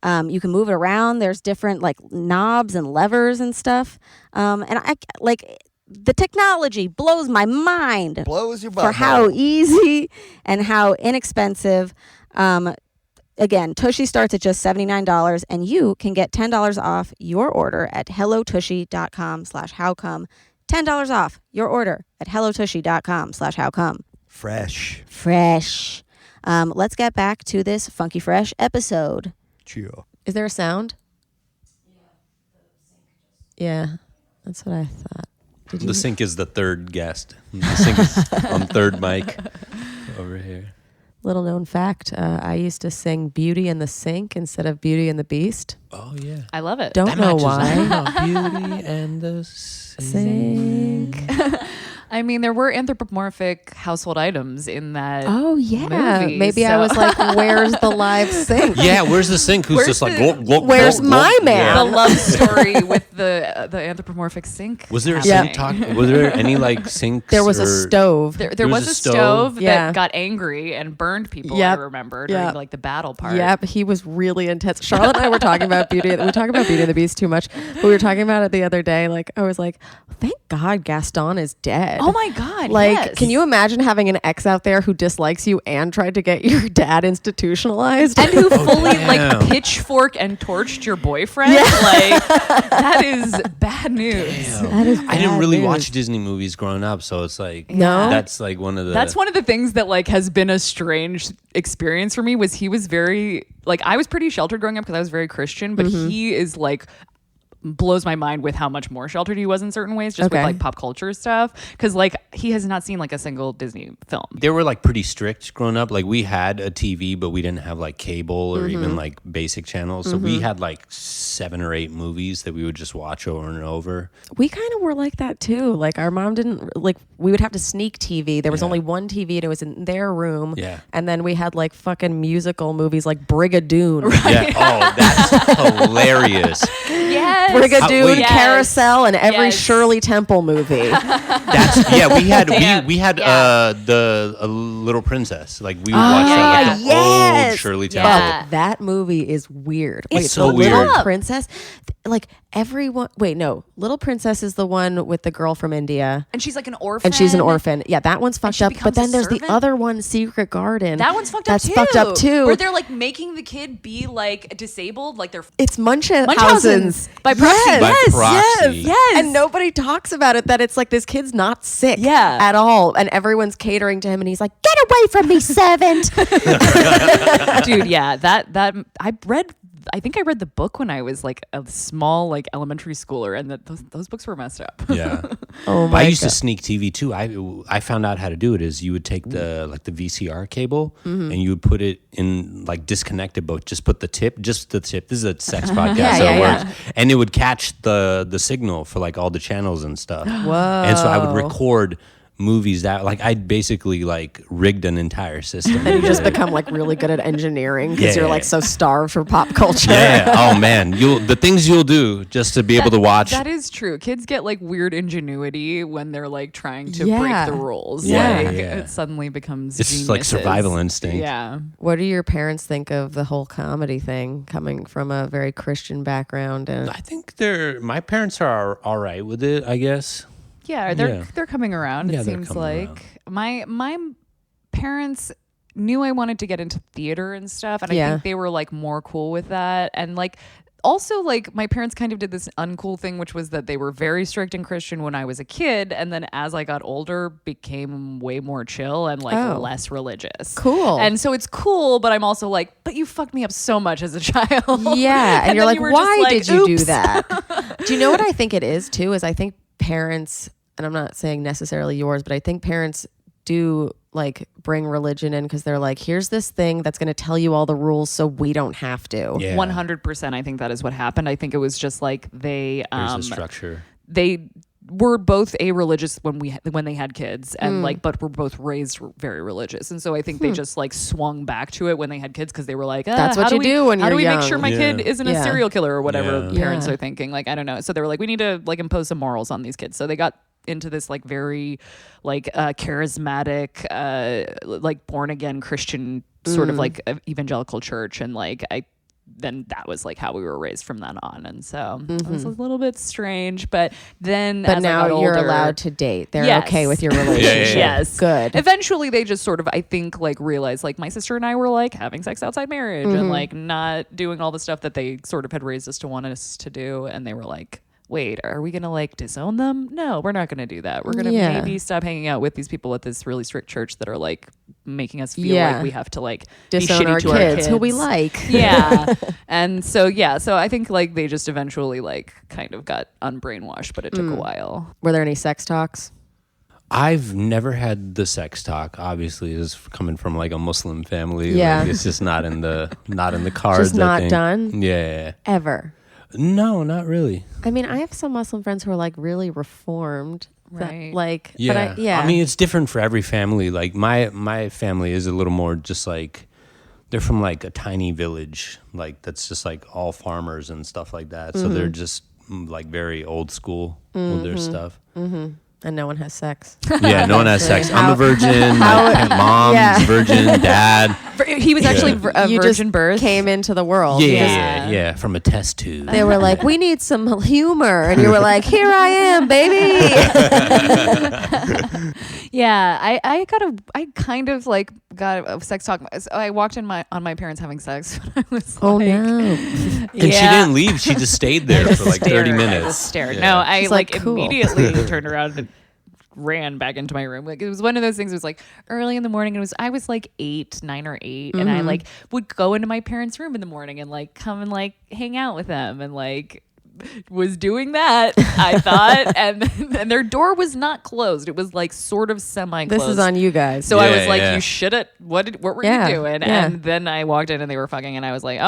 You can move it around. There's different like knobs and levers and stuff. And I like the technology blows my mind. Blows your butt. For how easy and how inexpensive. Again, Tushy starts at just $79, and you can get $10 off your order at hellotushy.com/howcome. $10 off your order at hellotushy.com/howcome. Fresh. Let's get back to this funky fresh episode. Chill. Is there a sound? Yeah, that's what I thought. The sink is the third guest. The sink is on third mic over here. Little known fact, I used to sing Beauty and the Sink instead of Beauty and the Beast. Oh, yeah. I love it. Don't know why. Beauty and the Sink. I mean, there were anthropomorphic household items in that. Oh, yeah. movie, Maybe I so- was like, where's the live sink? Yeah, where's the sink? Who's just like, glop, glop, Where's glop, my glop? man? The love story with the anthropomorphic sink. Was there a happening. sink talk? Was there any like sinks? There was a or- stove. There was a stove Yeah. that got angry and burned people. Yep. I remember during Yep. like the battle part. Yep, he was really intense. Charlotte and I were talking about Beauty. We talk about Beauty and the Beast too much, but we were talking about it the other day. Like, I was like, thank God Gaston is dead. Oh my God. Like, yes. can you imagine having an ex out there who dislikes you and tried to get your dad institutionalized? And who fully damn. like pitchfork and torched your boyfriend? Like that is bad news. That is I didn't bad really news. watch Disney movies growing up, so it's like No? That's like one of the. That's one of the things that like has been a strange experience for me. Was he was very like I was pretty sheltered growing up because I was very Christian, but he is like blows my mind with how much more sheltered he was in certain ways, just with Okay. like pop culture stuff. Because like he has not seen like a single Disney film. They were like pretty strict growing up. Like we had a TV, but we didn't have like cable or even like basic channels. So we had like 7 or 8 movies that we would just watch over and over. We kind of were like that too. Like our mom didn't like. We would have to sneak TV. There was Yeah. only one TV, and it was in their room. Yeah. And then we had like fucking musical movies like Brigadoon, Yeah. Oh, that's hilarious. Yes. Brigadoon, wait. Yes. Carousel, and every Yes. Shirley Temple movie. That's yeah. We had Damn. we had Yeah. the Little Princess. Like we would watch that like the yes. old Shirley Temple. Yeah. That movie is weird. It's so the Little weird. Princess, like everyone. Wait, no, Little Princess is the one with the girl from India, And she's like an orphan. and she's an orphan. Yeah, that one's fucked she up. But becomes a then there's the servant? other one, Secret Garden. That one's fucked up That's too. fucked up too. Where they're like making the kid be like disabled, like they're It's Munchausen's Munchausen's by proxy. Yes, By yes, proxy. yes. And nobody talks about it. That it's like this kid's not sick, Yeah. at all, and everyone's catering to him, and he's like, "Get away from me, servant!" dude. Yeah, that I think I read the book when I was like a small like elementary schooler, and those books were messed up. Yeah. Oh my I used God. to sneak TV too. I found out how to do it. Is you would take the VCR cable and you would put it in like disconnected, but just put the tip. This is a sex podcast, Yeah, so yeah, it yeah. works. And it would catch the signal for like all the channels and stuff. Whoa. And so I would record movies that like I'd basically like rigged an entire system. You just become like really good at engineering because Yeah. you're like so starved for pop culture. yeah. Oh man, the things you'll do just to be able to watch. That is true. Kids get like weird ingenuity when they're like trying to Yeah. break the rules. Yeah. Like, Yeah. it suddenly becomes It's just like geniuses. survival instinct. Yeah. What do your parents think of the whole comedy thing coming from a very Christian background? And I think my parents are all right with it, I guess. Yeah, they're coming around. Yeah, It they're seems coming like my parents knew I wanted to get into theater and stuff, and I Yeah. think they were like more cool with that. And like also like my parents kind of did this uncool thing, which was that they were very strict and Christian when I was a kid, and then as I got older, became way more chill and like Oh. less religious. Cool. And so it's cool, but I'm also like, but you fucked me up so much as a child. yeah, and you're then like, you were just why like, did you do "Oops." that? Do you know what I think it is too? Is I think parents, and I'm not saying necessarily yours, but I think parents do like bring religion in because they're like, here's this thing that's going to tell you all the rules so we don't have to. Yeah. 100%. I think that is what happened. I think it was just like There's a structure. they were both a-religious when they had kids, and like, but were both raised very religious, and so I think they just like swung back to it when they had kids because they were like, That's what how you do when how do you're we make young. sure my kid isn't a Yeah. serial killer or whatever Yeah. parents Yeah. are thinking? Like, I don't know. So they were like, we need to like impose some morals on these kids. So they got into this like very like charismatic like born again Christian sort of like evangelical church, and like then that was like how we were raised from then on, and so it was a little bit strange. But then, But as I now got you're older, allowed to date. They're Yes. okay with your relationship. Yes. Good. Eventually, they just sort of, I think, like realized like my sister and I were like having sex outside marriage and like not doing all the stuff that they sort of had raised us to want us to do, and they were like, wait, are we gonna like disown them? No, we're not gonna do that. We're gonna Yeah. maybe stop hanging out with these people at this really strict church that are like making us feel Yeah. like we have to like Disown be shitty our to kids, who we like. Yeah. And so so I think like they just eventually like kind of got unbrainwashed, but it took a while. Were there any sex talks? I've never had the sex talk. Obviously, is coming from like a Muslim family. Yeah. Like, it's just not in the cards. Just not I think. done? Yeah. Ever? No, not really. I mean, I have some Muslim friends who are like really reformed. that, Right. like, Yeah. but I I mean, it's different for every family. Like my family is a little more just like they're from like a tiny village, like that's just like all farmers and stuff like that. So they're just like very old school with their stuff. and no one has sex. Yeah, no one has sex. I'm a virgin. how- My mom's yeah. virgin. Dad. He was actually a You virgin just birth. came into the world. Yeah, from a test tube. They were like, we need some humor. And you were like, here I am, baby. Yeah, I kind of like got a sex talk. So I walked in on my parents having sex when I was Oh, like, no. And she didn't leave. She just stayed there for like 30 minutes. I just stared. Yeah. No, I She's like like, cool. immediately turned around and ran back into my room. Like it was one of those things. It was like early in the morning. I was like 9 or 8, and I like would go into my parents' room in the morning and like come and like hang out with them and like was doing that, I thought, and their door was not closed. It was like sort of semi-closed. This is on you guys. So I Yeah, was like, yeah. "You should have. What were Yeah, you doing?" yeah. And then I walked in and they were fucking, and I was like,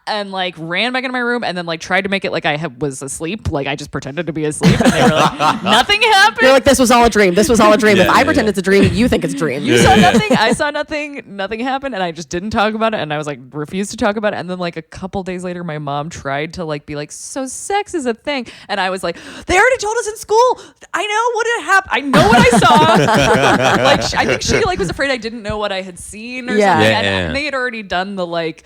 and like ran back into my room and then like tried to make it like I was asleep. Like I just pretended to be asleep, and they were like, "Nothing happened." You're like, this was all a dream. This was all a dream. Yeah, if I yeah, pretend yeah. it's a dream, you think it's a dream. You saw nothing. I saw nothing. Nothing happened, and I just didn't talk about it. And I was like, refused to talk about it. And then like a couple days later, my mom tried to like be like, "So sex is a thing," and I was like, "They already told us in school. I know what it happened. I know what I saw." Like I think she like was afraid I didn't know what I had seen or Yeah. something. Yeah, And yeah. they had already done the like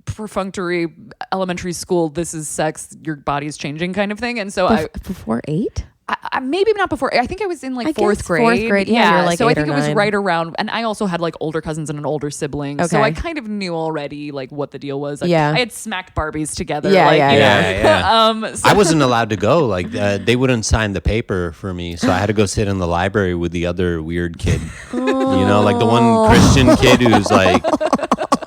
perfunctory elementary school. This is sex. Your body's changing kind of thing. And so Before 8? I maybe not before. I think I was in like I fourth guess grade. fourth grade, yeah, you're like so I 8 think or it was 9. right around. And I also had like older cousins and an older sibling. So Okay. I kind of knew already like what the deal was. Like, Yeah. I had smacked Barbies together. Yeah, like, yeah, you know. yeah. So I wasn't allowed to go. Like they wouldn't sign the paper for me, so I had to go sit in the library with the other weird kid. You know, like the one Christian kid who's like,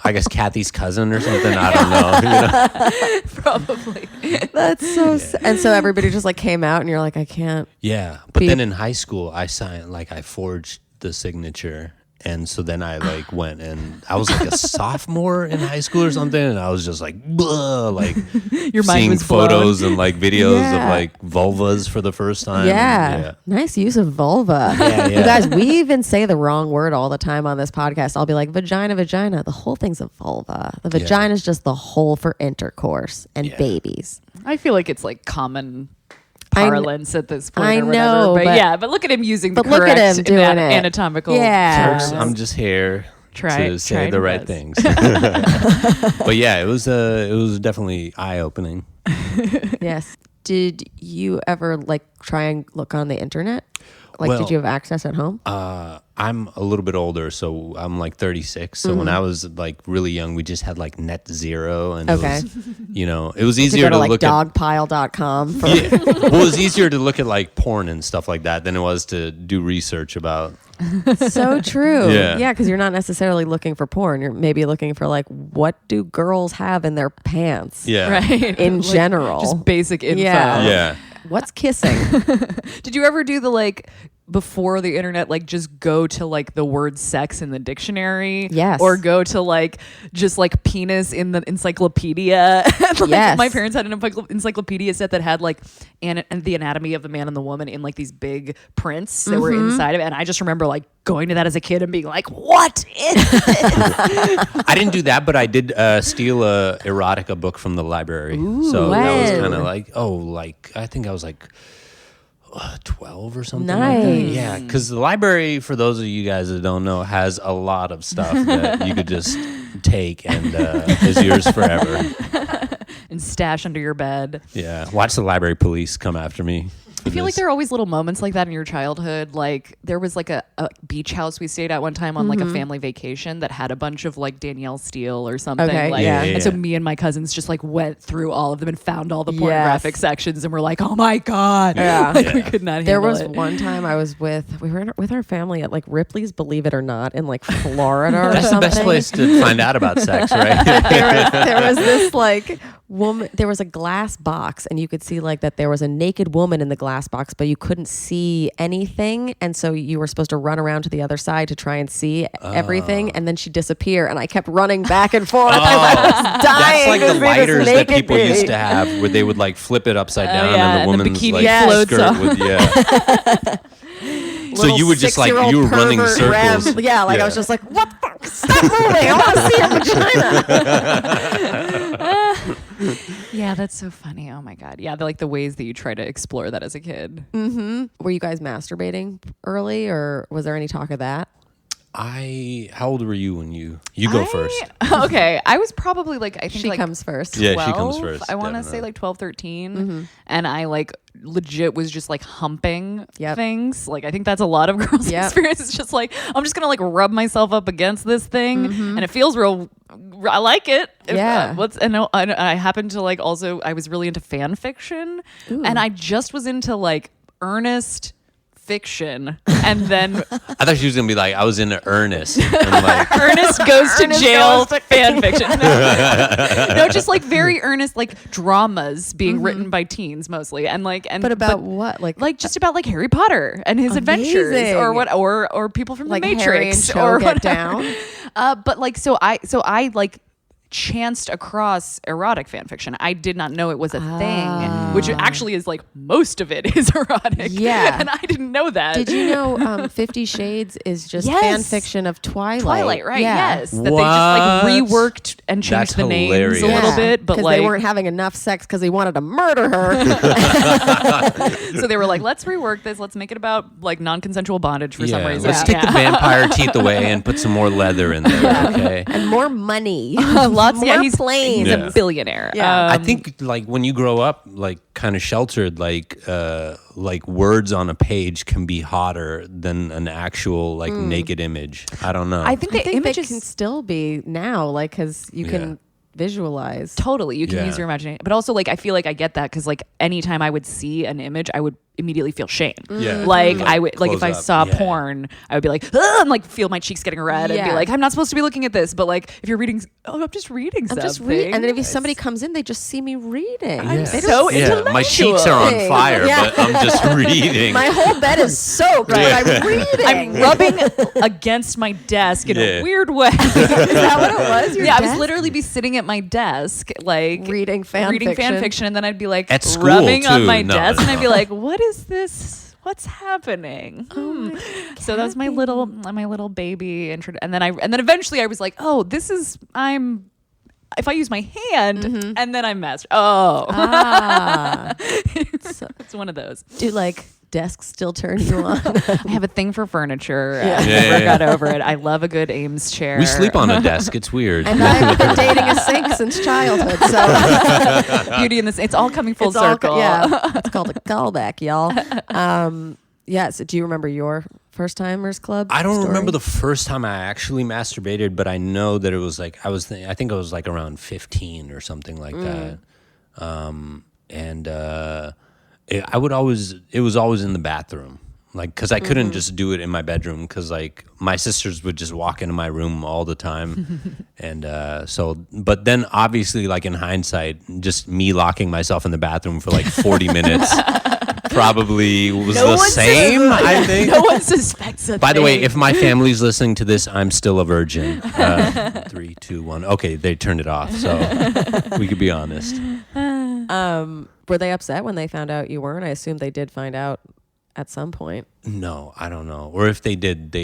I guess Cathy's cousin or something. I don't know. You know? probably. That's so And so everybody just like came out and you're like, I can't. Yeah, but Be- then in high school, I signed like I forged the signature. And so then I like went and I was like a sophomore in high school or something, and I was just like, blah, like Your mind seeing was blown. photos and like videos Yeah. of like vulvas for the first time. Yeah. Nice use of vulva. Yeah, You yeah. guys, we even say the wrong word all the time on this podcast. I'll be like, vagina. The whole thing's a vulva. The vagina is just the hole for intercourse and Yeah. babies. I feel like it's like common I kn- parlance at this point. I or whatever. know, but but- yeah. But look at him using the But look correct at him doing it. anatomical Yeah. terms. I'm just here Try- to say trying the your right best. things. But yeah, it was definitely eye opening. Yes. Did you ever like try and look on the internet? Like, Well, did you have access at home? I'm a little bit older, so I'm like 36. So when I was like really young, we just had like Net Zero, and Okay. it was, you know, it was To easier go to like look at. dogpile.com for Yeah. Well, it was easier to look at like porn and stuff like that than it was to do research about. So true. Yeah. Yeah, because you're not necessarily looking for porn. You're maybe looking for like, what do girls have in their pants? Yeah. Right. In Like, general. just basic info. Yeah. Yeah. What's kissing? Did you ever do the like before the internet, like just go to like the word sex in the dictionary? Yes. Or go to like just like penis in the encyclopedia? Like, Yes. My parents had an encyclopedia set that had like and the anatomy of the man and the woman in like these big prints that were inside of it. And I just remember like going to that as a kid and being like, what is I didn't do that, but I did steal a erotica book from the library. So that was when? kind of like, I think I was like, 12 or something like that. Nice. Yeah, because the library, for those of you guys that don't know, has a lot of stuff that you could just take and is yours forever. And stash under your bed. Yeah, watch the library police come after me. I feel like there are always little moments like that in your childhood. Like there was like a beach house we stayed at one time on like a family vacation that had a bunch of like Danielle Steele or something. Okay, like, yeah. And so me and my cousins just like went through all of them and found all the pornographic sections and we're like, oh my God. Yeah. Like we could not handle There was it. one time we were with our family at like Ripley's, believe it or not, in like Florida or That's the something. best place to find out about sex, right? there was this like woman, there was a glass box and you could see like that there was a naked woman in the glass box, but you couldn't see anything. And so you were supposed to run around to the other side to try and see everything. And then she'd disappear and I kept running back and forth. I was dying. That's like to the see this lighters that naked people used being. to have where they would like flip it upside down yeah, and the and the woman's bikini like floats skirt off. would, So Little you would just like, 6-year-old you were running pervert circles. Rem. Yeah, like I was just like, what the fuck? Stop moving. I want to see your vagina. Yeah, that's so funny. Oh my God. Yeah, like the ways that you try to explore that as a kid. Were you guys masturbating early or was there any talk of that? How old were you when you go first? Okay, I was probably like, I think She like comes first. Yeah, 12, she comes first. I want to definitely. say like 12, 13. And I like legit was just like humping Yep. things. Like I think that's a lot of girls' Yep. experience. It's just like, I'm just going to like rub myself up against this thing. And it feels real. I like it. Yeah. I happened to like also, I was really into fan fiction. And I just was into like earnest fiction. And then I thought she was gonna be like, I was into Ernest. And like, Ernest goes to jail fan fiction. No, just like very earnest, like dramas being written by teens mostly, and like But about what? like just about like Harry Potter and his adventures, Amazing. or what, or people from Like the Harry and Matrix, Cho or get whatever. down? But like so I like chanced across erotic fan fiction. I did not know it was a thing, which actually is like most of it is erotic. Yeah. And I didn't know that. Did you know 50 Shades is just Yes. fan fiction of Twilight? Twilight, right? Yeah. Yes, that they just like What? reworked and changed That's the names hilarious. a little bit, but because like they weren't having enough sex because he wanted to murder her. so they were like, let's rework this. Let's make it about like non-consensual bondage for some reason. let's take the vampire teeth away and put some more leather in there. Okay. and more money. Lots. More Yeah, he's planes. He's Yeah. a billionaire. Yeah. I think like when you grow up like kind of sheltered, like words on a page can be hotter than an actual like naked image. I don't know. I think the I think images they can still be now, like, because you can visualize. totally you can Yeah. use your imagination, but also like I feel like I get that because like anytime I would see an image, I would immediately feel shame. Yeah. Like Like, I would like if close I up. saw Yeah. porn, I would be like, "Ugh," and like feel my cheeks getting red and be Yeah. like, I'm not supposed to be looking at this. But like if you're reading, I'm just reading I'm something. just reading. And then if somebody comes in, they just see me reading. Yeah. They so don't- yeah, my cheeks are on intellectual. fire, Yeah. but I'm just reading. My whole bed is soaked, but I'm reading. I'm rubbing against my desk in Yeah. a weird way. Is that what it was? Your Yeah, I was desk? literally be sitting at my desk, like Reading fan fiction. and then I'd be like At school, rubbing on too. my No, desk, and I'd be no. like, "What is this? What's happening?" So that was my little baby intro, and then eventually I was like, "Oh, this is If I use my hand and then I'm master." Oh, it's one of those. Do like desks still turn you on? I have a thing for furniture. I Yeah, never yeah. got over it. I love a good Ames chair. We sleep on a desk. It's weird. And I've been dating a sink since childhood, so Beauty in this. It's all coming full it's all- circle. yeah, it's called a callback, y'all. Yeah. So, do you remember your first timers club? I don't story? remember the first time I actually masturbated, but I know that it was like I think I was like around 15 or something like that. It was always in the bathroom, like because I couldn't just do it in my bedroom because like my sisters would just walk into my room all the time, and but then obviously like in hindsight, just me locking myself in the bathroom for like 40 minutes. Probably was the same, I think. No one suspects a By the way, thing. if my family's listening to this, I'm still a virgin. 3, 2, 1. Okay, they turned it off, so we could be honest. Were they upset when they found out you weren't? I assume they did find out at some point. No, I don't know. Or if they did,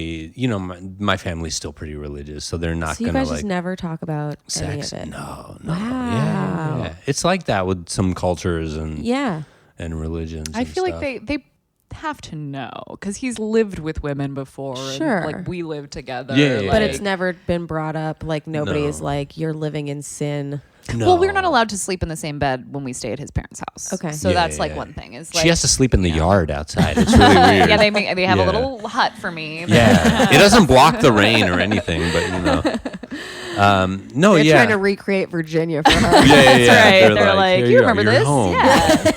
my family's still pretty religious, so they're not So you gonna guys like just never talk about sex. any of it. No. Wow. Yeah. It's like that with some cultures and Yeah. religions. I and feel stuff. like they have to know because he's lived with women before. Sure. And, like we lived together. Yeah. But like- it's never been brought up. Like nobody is No. like, you're living in sin. No. Well, we're not allowed to sleep in the same bed when we stay at his parents' house. Okay. So Yeah, that's like yeah. one thing. Is like, She has to sleep in the yard outside. It's really weird. yeah, they have Yeah. a little hut for me. Yeah, it doesn't block the rain or anything, but no, They're yeah. trying to recreate Virginia for her. Yeah, That's right. They're like, "Here you are, remember you're this? home." Yeah.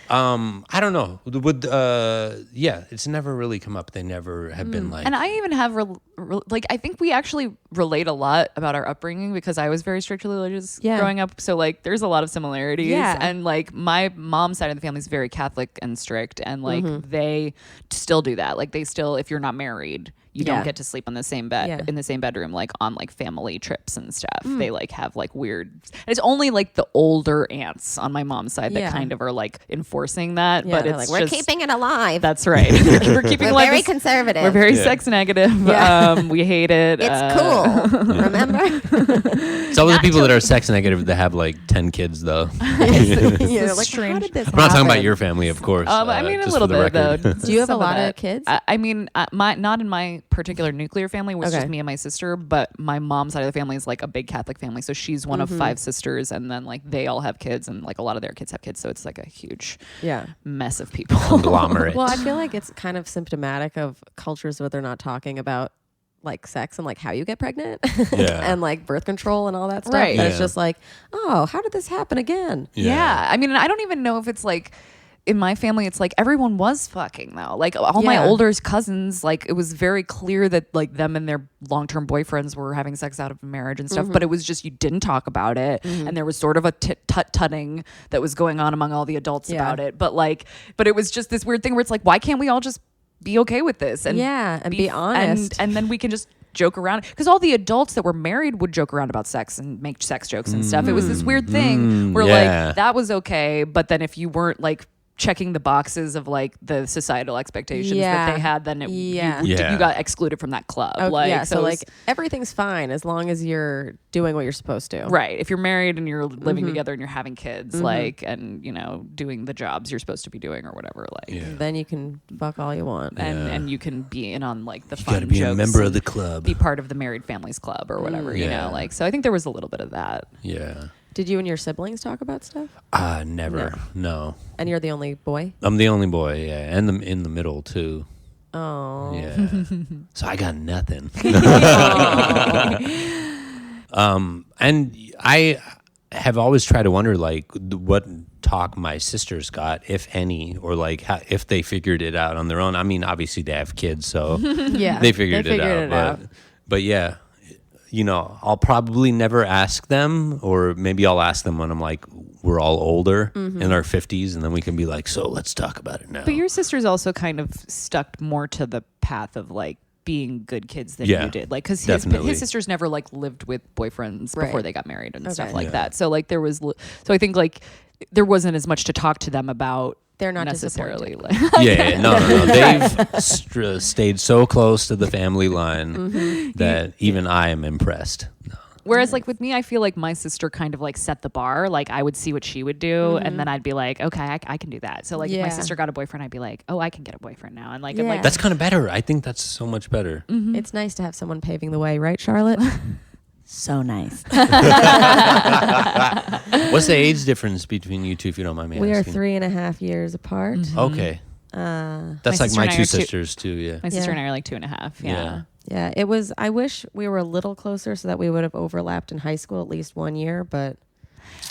I don't know. It's never really come up. They never have been like. And I even have like I think we actually relate a lot about our upbringing because I was very strictly religious growing up. So like there's a lot of similarities. Yeah. And like my mom's side of the family is very Catholic and strict, and like they still do that. Like they still, if you're not married, you Yeah. don't get to sleep on the same bed Yeah. in the same bedroom, like on like family trips and stuff. They like have like weird. And it's only like the older aunts on my mom's side that Yeah. kind of are like enforcing that. Yeah, but they're it's like, we're just, keeping it alive. That's right. We're keeping We're life very as- conservative. We're very Yeah. sex negative. Yeah. We hate it. It's cool. Remember? It's always the people that are sex negative that have like 10 kids, though. You're like, how strange. did this I'm not talking about happen? your family, of course. I mean, a just little for the bit though. record. Do you have a Some lot of that. kids? I mean, not in my particular nuclear family. It was Okay. just me and my sister. But my mom's side of the family is like a big Catholic family, so she's one of 5 sisters, and then like they all have kids, and like a lot of their kids have kids. So it's like a huge Yeah. mess of people. Conglomerate. Well, I feel like it's kind of symptomatic of cultures where they're not talking about like sex and like how you get pregnant Yeah. and like birth control and all that stuff. Right. But it's Yeah. just like, oh, how did this happen again? Yeah. I mean, I don't even know if it's like in my family, it's like everyone was fucking though. Like all my Yeah. older cousins, like it was very clear that like them and their long-term boyfriends were having sex out of marriage and stuff. But it was just you didn't talk about it, and there was sort of a tut-tutting that was going on among all the adults Yeah. about it. But it was just this weird thing where it's like, why can't we all just be okay with this and be honest. and then we can just joke around because all the adults that were married would joke around about sex and make sex jokes and stuff. It was this weird thing where yeah. like that was okay, but then if you weren't like checking the boxes of like the societal expectations Yeah. that they had, then Yeah. Yeah. you got excluded from that club. Oh, like yeah. So it was- like everything's fine as long as you're doing what you're supposed to. right, if you're married and you're living together and you're having kids, like and doing the jobs you're supposed to be doing or whatever, like Yeah. Then you can fuck all you want. and you can be in on like the You fun got to be a jokes member of and the club. be part of the married families club or whatever, Yeah. like so I think there was a little bit of that. Yeah. Did you and your siblings talk about stuff? Never. No. And you're the only boy? I'm the only boy, yeah. And in the middle, too. Oh. Yeah. So I got nothing. And I have always tried to wonder, like, what talk my sisters got, if any, or like if they figured it out on their own. I mean, obviously they have kids, so Yeah. they figured it out. But yeah, I'll probably never ask them, or maybe I'll ask them when I'm like, we're all older in our 50s, and then we can be like, so let's talk about it now. But your sisters also kind of stuck more to the path of like being good kids than Yeah, you did, like because definitely. his sisters never like lived with boyfriends before Right. they got married and Okay. stuff like Yeah. that. So like there was, so I think like there wasn't as much to talk to them about. They're not necessarily disappointed. like Yeah, no. They've stayed so close to the family line that even I am impressed. No. Whereas like with me, I feel like my sister kind of like set the bar. Like I would see what she would do, and then I'd be like, okay, I can do that. So like if my Yeah. sister got a boyfriend, I'd be like, oh, I can get a boyfriend now. And like, I'm Yeah. like That's kind of better. I think that's so much better. It's nice to have someone paving the way, right, Charlotte? So nice. What's the age difference between you two, if you don't mind me We are asking? 3.5 years apart. Okay. That's My like sister my and I two are sisters, too, yeah. my sister Yeah. and I are like 2.5. Yeah. Yeah. Yeah, it was. I wish we were a little closer so that we would have overlapped in high school at least 1 year, but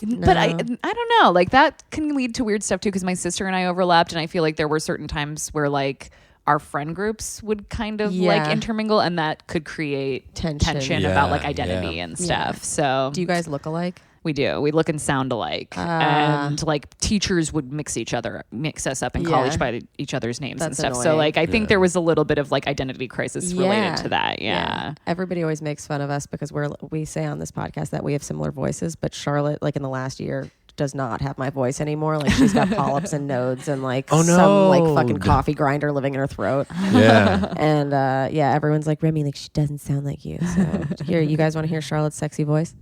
But I No. don't know. Like that can lead to weird stuff too, because my sister and I overlapped, and I feel like there were certain times where like our friend groups would kind of like Yeah. intermingle, and that could create tension Yeah, about like identity yeah. and stuff. So do you guys look alike? we do. We look and sound alike, and like teachers would mix us up in college Yeah. by each other's names and That's stuff. So annoying. like I think Yeah. there was a little bit of like identity crisis related to that. Yeah. Everybody always makes fun of us because we say on this podcast that we have similar voices, but Charlotte, like in the last year, does not have my voice anymore. Like she's got polyps and nodes and like Oh, some like no. fucking coffee grinder living in her throat. Yeah. And yeah, everyone's like, Remy, like she doesn't sound like you. So here, you guys want to hear Charlotte's sexy voice?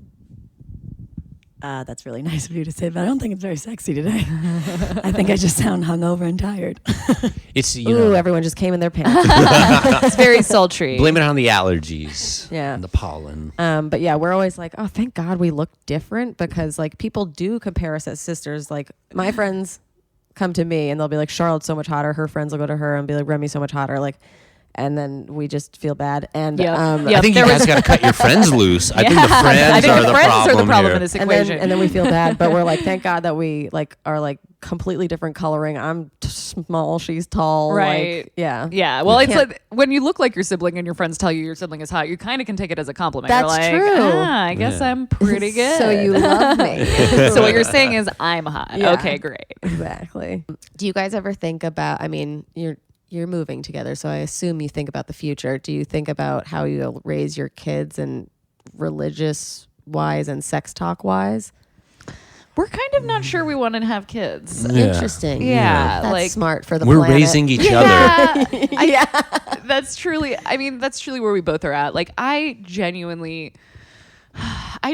That's really nice of you to say, but I don't think it's very sexy today. I think I just sound hungover and tired. It's, Ooh, everyone just came in their pants. It's very sultry. blame it on the allergies. Yeah. And the pollen. But yeah, we're always like, oh, thank God we look different, because like people do compare us as sisters. Like my friends come to me and they'll be like, Charlotte's so much hotter. Her friends will go to her and be like, Remy's so much hotter. Like, and then we just feel bad. And I think you guys got to cut your friends loose. I think the I friends think are the the friends are the problem here. in this and equation. then we feel bad, but we're like, thank God that we like are like completely different coloring. I'm small, she's tall. Right. Like, yeah. Yeah. Well, it's can't- like when you look like your sibling and your friends tell you your sibling is hot, you kind of can take it as a compliment. That's You're like, true. I guess I'm pretty good. So you love me. So what you're saying is I'm hot. Yeah. Okay, great. Exactly. Do you guys ever think about, I mean, you're moving together, so I assume you think about the future. Do you think about how you'll raise your kids and religious wise and sex talk wise? We're kind of not sure we want to have kids. Yeah. Interesting. Yeah, That's like smart for the We're planet. raising each other. Yeah, that's truly where we both are at. Like I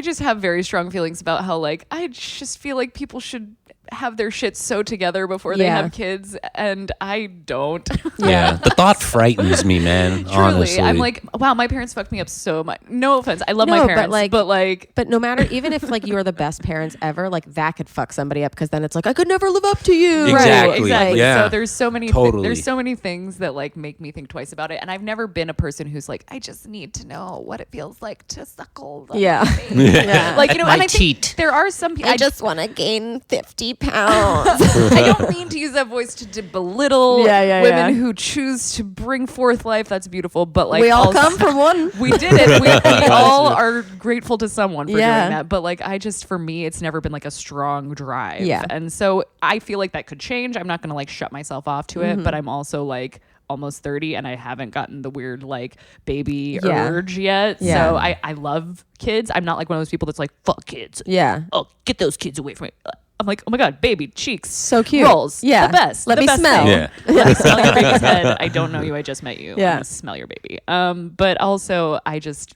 just have very strong feelings about how like I just feel like people should have their shit so together before they Yeah. have kids, and I don't. Yeah. The thought frightens me, man. Truly, Honestly. I'm like, wow, my parents fucked me up so much. No offense, I love my No, parents, but like But no matter, even if like you are the best parents ever, like that could fuck somebody up, because then it's like I could never live up to you. Exactly. Right, exactly. Yeah. So there's so many Totally. there's so many things that like make me think twice about it. And I've never been a person who's like, I just need to know what it feels like to suckle the Yeah. baby. Yeah. Like, you know, My and I think teat. there are some people want to gain 50 pounds. I don't mean to use that voice to belittle Yeah, women yeah. who choose to bring forth life. That's beautiful. But like we all also- come from one. We did it. We all are grateful to someone for Yeah. doing that. But like, for me, it's never been like a strong drive. Yeah. And so I feel like that could change. I'm not going to like shut myself off to it, but I'm also like almost 30 and I haven't gotten the weird like baby Yeah. urge yet. Yeah. So I love kids. I'm not like one of those people that's like, fuck kids. Yeah. Oh, get those kids away from me. I'm like, oh my God, baby, cheeks. So cute. Rolls. Yeah. The best. Let the me best smell. thing. Yeah. Let me smell your baby's head. I don't know you. I just met you. Yeah. Let me smell your baby. But also,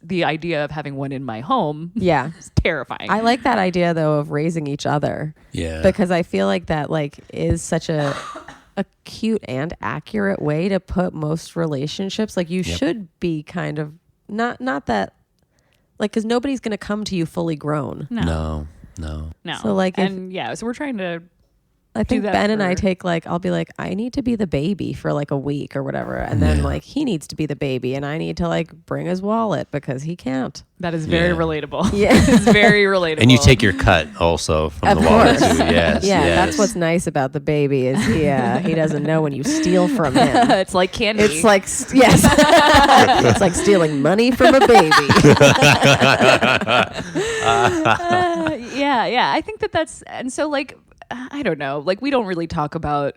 the idea of having one in my home Yeah. is terrifying. I like that idea though of raising each other. Yeah. Because I feel like that like is such a cute and accurate way to put most relationships. Like you should be kind of not that like, because nobody's going to come to you fully grown. No. No. So, like, if- and yeah, so we're trying to. I think that Ben and I for- take like, I'll be like, I need to be the baby for like a week or whatever. And then like he needs to be the baby and I need to like bring his wallet because he can't. That is very Yeah. relatable. Yeah. It's very relatable. And you take your cut also from Of the wallet course. too. Yes. Yeah, yes. that's what's nice about the baby is he doesn't know when you steal from him. It's like candy. It's like yes, it's like stealing money from a baby. Yeah. I think that's, and so like, I don't know, like we don't really talk about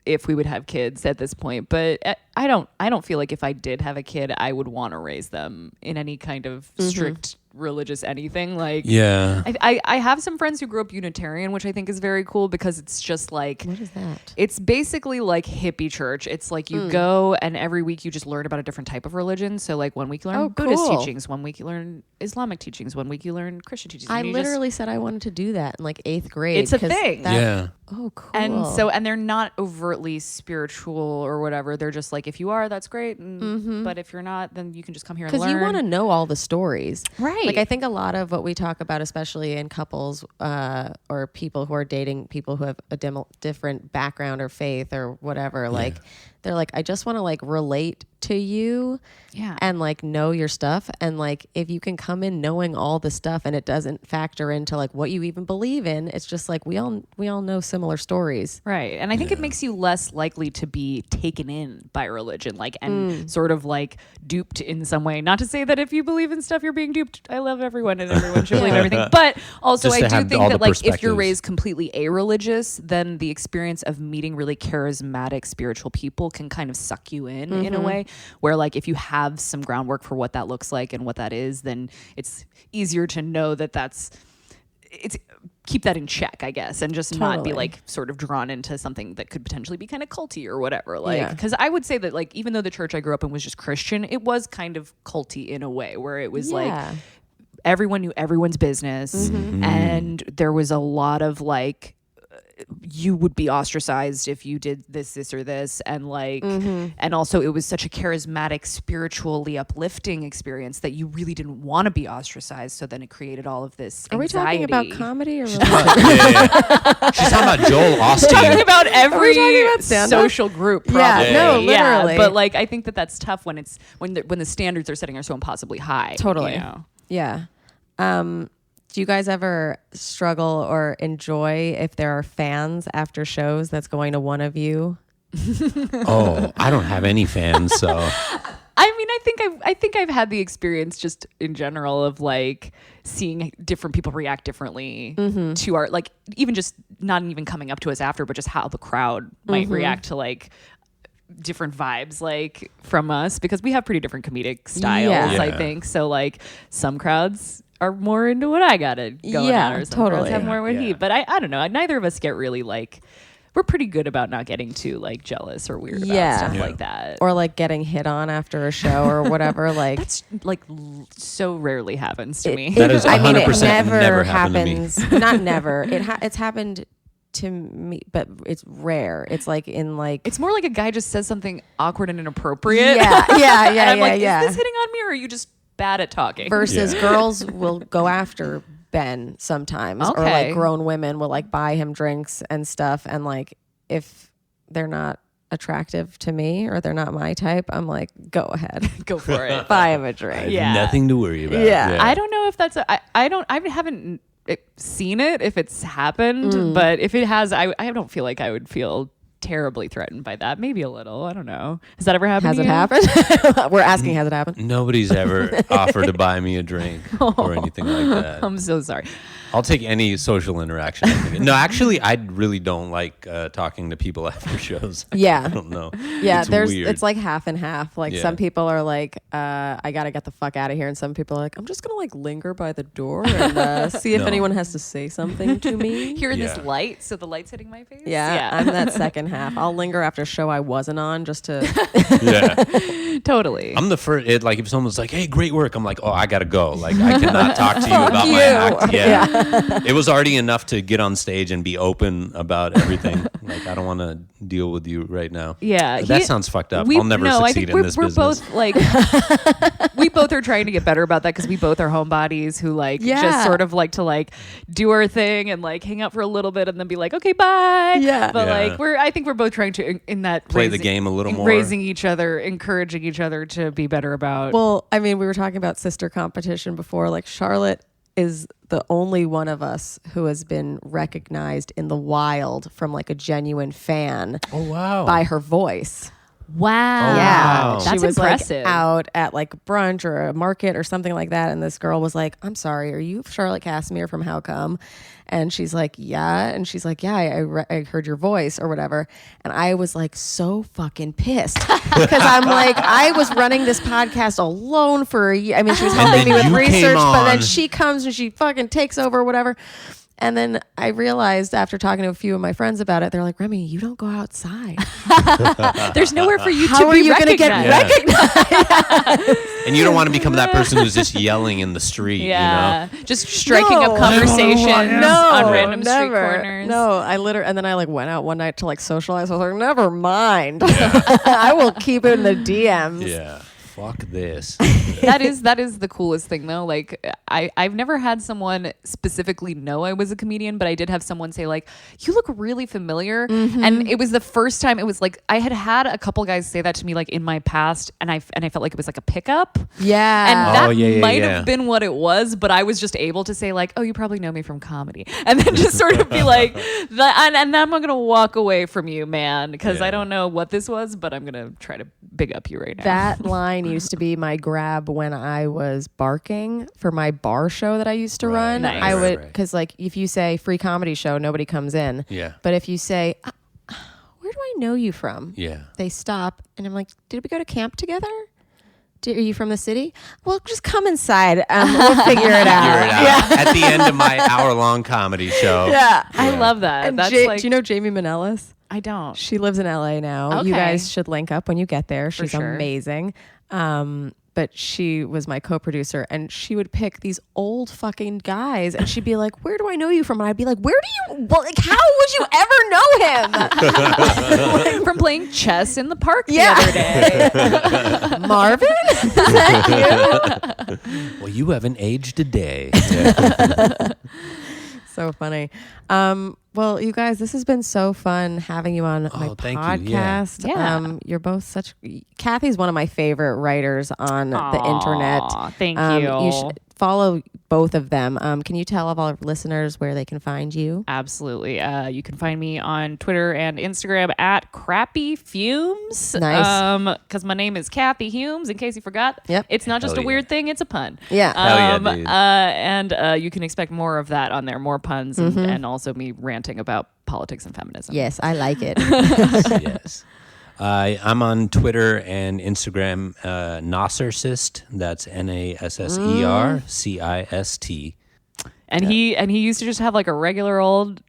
if we would have kids at this point, but I don't feel like if I did have a kid, I would want to raise them in any kind of strict religious anything. Like, Yeah. I have some friends who grew up Unitarian, which I think is very cool because it's just like, What is that? it's basically like hippie church. It's like you go and every week you just learn about a different type of religion. So like 1 week you learn Oh, Buddhist cool. teachings, 1 week you learn Islamic teachings, 1 week you learn Christian teachings. I and you just- literally said I wanted to do that in like 8th grade. It's a 'cause thing. Yeah. Oh, cool. and they're not overtly spiritual or whatever. They're just like, if you are, that's great. But if you're not, then you can just come here and learn. because you want to know all the stories, Right. Like I think a lot of what we talk about, especially in couples or people who are dating people who have a different background or faith or whatever, like they're like, I just want to like relate to you, Yeah. and like know your stuff, and like if you can come in knowing all the stuff and it doesn't factor into like what you even believe in, it's just like we all know similar stories. Right. And I think it makes you less likely to be taken in by religion, like, and sort of like duped in some way. Not to say that if you believe in stuff, you're being duped. I love everyone and everyone should believe everything. But also, Just I to do have think all that the like if you're perspectives. raised completely a-religious, then the experience of meeting really charismatic spiritual people can kind of suck you in a way where like if you have some groundwork for what that looks like and what that is, then it's easier to know that it's keep that in check, I guess, and just not be Totally. like sort of drawn into something that could potentially be kind of culty or whatever. Like, Yeah. because I would say that like even though the church I grew up in was just Christian, it was kind of culty in a way where it was like everyone knew everyone's business, and there was a lot of like, you would be ostracized if you did this or this, and like and also it was such a charismatic, spiritually uplifting experience that you really didn't want to be ostracized, so then it created all of this Are we anxiety. talking about comedy or She's talking about Joel Osteen. talking about every talking about stand-up? social group, probably. Yeah, no, literally. Yeah, but like I think that's tough when it's when the standards they're setting are so impossibly high. Totally. You know? Yeah. Do you guys ever struggle or enjoy if there are fans after shows that's going to one of you? Oh, I don't have any fans, so I mean, I think I've had the experience just in general of like seeing different people react differently to our, like, even just not even coming up to us after, but just how the crowd might react to like different vibes like from us, because we have pretty different comedic styles. Yeah. I think so. Like some crowds are more into what I got it going on, or some crowds have more what he. But I don't know. Neither of us get really like. We're pretty good about not getting too like jealous or weird about stuff like that, or like getting hit on after a show or whatever. Like that's like so rarely happens to me. That is I mean, it 100% never never happened to me. happens. Not never. It's happened to me, but it's rare. It's like in like It's more like a guy just says something awkward and inappropriate. yeah. And I'm like, is this hitting on me, or are you just bad at talking? Versus girls will go after Ben sometimes, or like Okay. grown women will like buy him drinks and stuff, and like if they're not attractive to me or they're not my type, I'm like, go ahead, Go for it. buy him a drink. Yeah. nothing to worry about. Yeah. I don't know if that's I haven't seen it if it's happened, but if it has, I don't feel like I would feel terribly threatened by that. Maybe a little. I don't know. Has that ever happened? Has to it you? happened? We're asking, has it happened? Nobody's ever offered to buy me a drink or anything like that. I'm so sorry. I'll take any social interaction. No, actually, I really don't like talking to people after shows. Yeah. I don't know. Yeah, It's there's weird. it's like half and half. Like Yeah. some people are like, I gotta get the fuck out of here, and some people are like, I'm just gonna like linger by the door and see if No. anyone has to say something to me. Here in Yeah. this light, so the light's hitting my face. Yeah, I'm that second half. I'll linger after a show I wasn't on just to. Yeah. Totally. I'm the first. Like if someone's like, "Hey, great work," I'm like, "Oh, I gotta go." Like I cannot talk to you about my act. Yeah. It was already enough to get on stage and be open about everything. Like I don't want to deal with you right now. Yeah, That sounds fucked up. I'll never I succeed think in this we're business. both like we both are trying to get better about that, because we both are homebodies who like Yeah. just sort of like to like do our thing and like hang out for a little bit and then be like, okay, bye. Yeah. But Yeah. like I think we're both trying to in that Play the game a little more. raising each other, encouraging each other to be better about. Well, I mean, we were talking about sister competition before. Like Charlotte is the only one of us who has been recognized in the wild from like a genuine fan Oh wow. by her voice. wow, Oh, Yeah, wow. that's she was impressive. like out at like brunch or a market or something like that, and this girl was like, "I'm sorry, are you Charlotte Casimir from How Come?" And she's like, "Yeah," and she's like, "Yeah, I heard your voice or whatever," and I was like so fucking pissed because I'm like, I was running this podcast alone for a year. I mean, she was helping then me with you came research, but then on. she comes and she fucking takes over or whatever. And then I realized after talking to a few of my friends about it, they're like, Remy, you don't go outside. There's nowhere for you How to are be you going to get recognized? And you don't want to become that person who's just yelling in the street. Yeah, just striking No. up conversations on random street never. corners. No, I literally, and then I like went out one night to like socialize. I was like, never mind. I will keep it in the DMs. Yeah. Fuck this. that is the coolest thing though. Like I've never had someone specifically know I was a comedian, but I did have someone say like, you look really familiar. And it was the first time. It was like I had a couple guys say that to me like in my past, and I felt like it was like a pickup. Yeah. And that yeah, might yeah. have been what it was, but I was just able to say like, oh, you probably know me from comedy, and then just sort of be like, and I'm gonna walk away from you, man, because I Yeah. don't know what this was, but I'm gonna try to big up you right now. That line used to be my grab when I was barking for my bar show that I used to run. Nice. I would, Right. because like if you say free comedy show, nobody comes in. Yeah. But if you say, where do I know you from? Yeah. They stop, and I'm like, did we go to camp together? Are you from the city? Well, just come inside. We'll figure it out. Figure it out. At the end of my hour-long comedy show. Yeah. I love that. And That's do like you know Jamie Manellis? I don't. She lives in LA now. Okay. You guys should link up when you get there. She's sure. amazing. but she was my co-producer, and she would pick these old fucking guys, and she'd be like, "Where do I know you from?" And I'd be like, "Where do you? Well, like, how would you ever know him?" From playing chess in the park the Yeah. other day. Marvin, is that you? Well, you haven't aged a day. So funny. Well, you guys, this has been so fun having you on my thank you. Yeah. podcast. Yeah. You're both Cathy's one of my favorite writers on the internet. Thank You should follow both of them. Can you tell all our listeners where they can find you? Absolutely. You can find me on Twitter and Instagram at Crappy Fumes. Nice. Because my name is Cathy Humes, in case you forgot. Yep. It's not just Hell a weird thing, it's a pun. Yeah. Hell yeah, dude. And you can expect more of that on there, more puns, and also me ranting about politics and feminism. Yes, I like it. Yes. I'm on Twitter and Instagram, Nassercist. That's NASSERCIST. And he used to just have like a regular old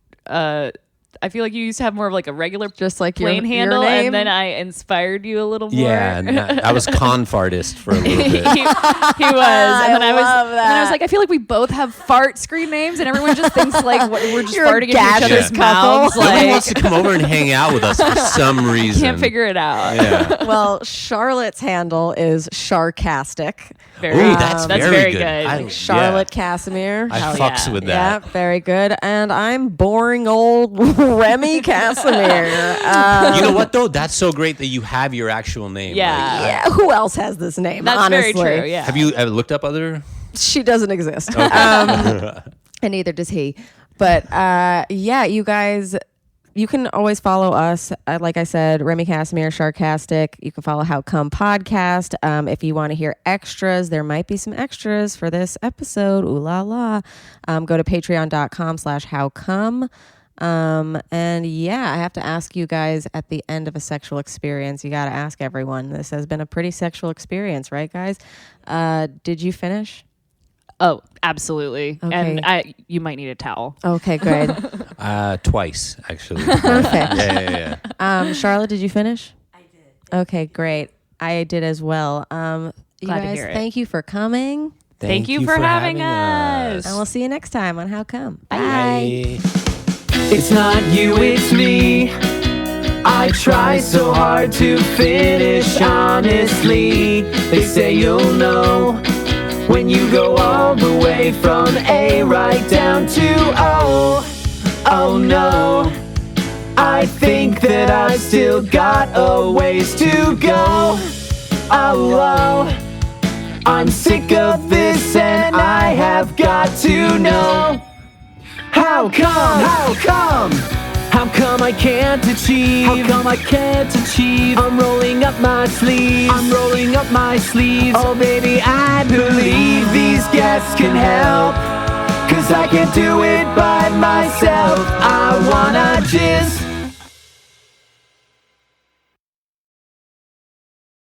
I feel like you used to have more of like a regular Just like plain your handle, name? and then I inspired you a little more. Yeah, and I was confartist for a little he, bit. he was, and then I was, love and then I was that. like, I feel like we both have fart screen names, and everyone just thinks like we're just You're a farting into each gaseous other's couple. mouths. Nobody Like, wants to come over and hang out with us for some reason. can't figure it out. Yeah. Well, Charlotte's handle is Sharkastic. Very, Ooh, that's very good. good. Charlotte Casimir. I Hell fucks yeah. with Yeah, that. very good. And I'm boring old Remy Casimir. You know what though? That's so great that you have your actual name. Yeah. Like, Yeah, who else has this name? That's honestly, very true. Yeah. have you ever looked up other? She doesn't exist. And neither does he. But yeah, you guys, you can always follow us. Like I said, Remy Casimir, Sharkastic. You can follow How Come Podcast. If you want to hear extras, there might be some extras for this episode. Ooh la la. Go to patreon.com/howcome. And yeah, I have to ask you guys at the end of a sexual experience, you got to ask everyone. This has been a pretty sexual experience, right, guys? Did you finish? Oh, absolutely. Okay. And you might need a towel. Okay, great. Twice actually. Perfect. Yeah. Charlotte, did you finish? I did. Okay, great. I did as well. You Glad to guys, hear it. thank you for coming. Thank you for having us. And we'll see you next time on How Come. Bye. It's not you, it's me. I try so hard to finish honestly. They say you'll know when you go all the way from A right down to O. Oh no, I think that I've still got a ways to go. Oh, I'm sick of this and I have got to know. How come? How come? How come I can't achieve? How come I can't achieve? I'm rolling up my sleeves. I'm rolling up my sleeves. Oh baby, I believe these guests can help. 'Cause I can't do it by myself. I wanna jizz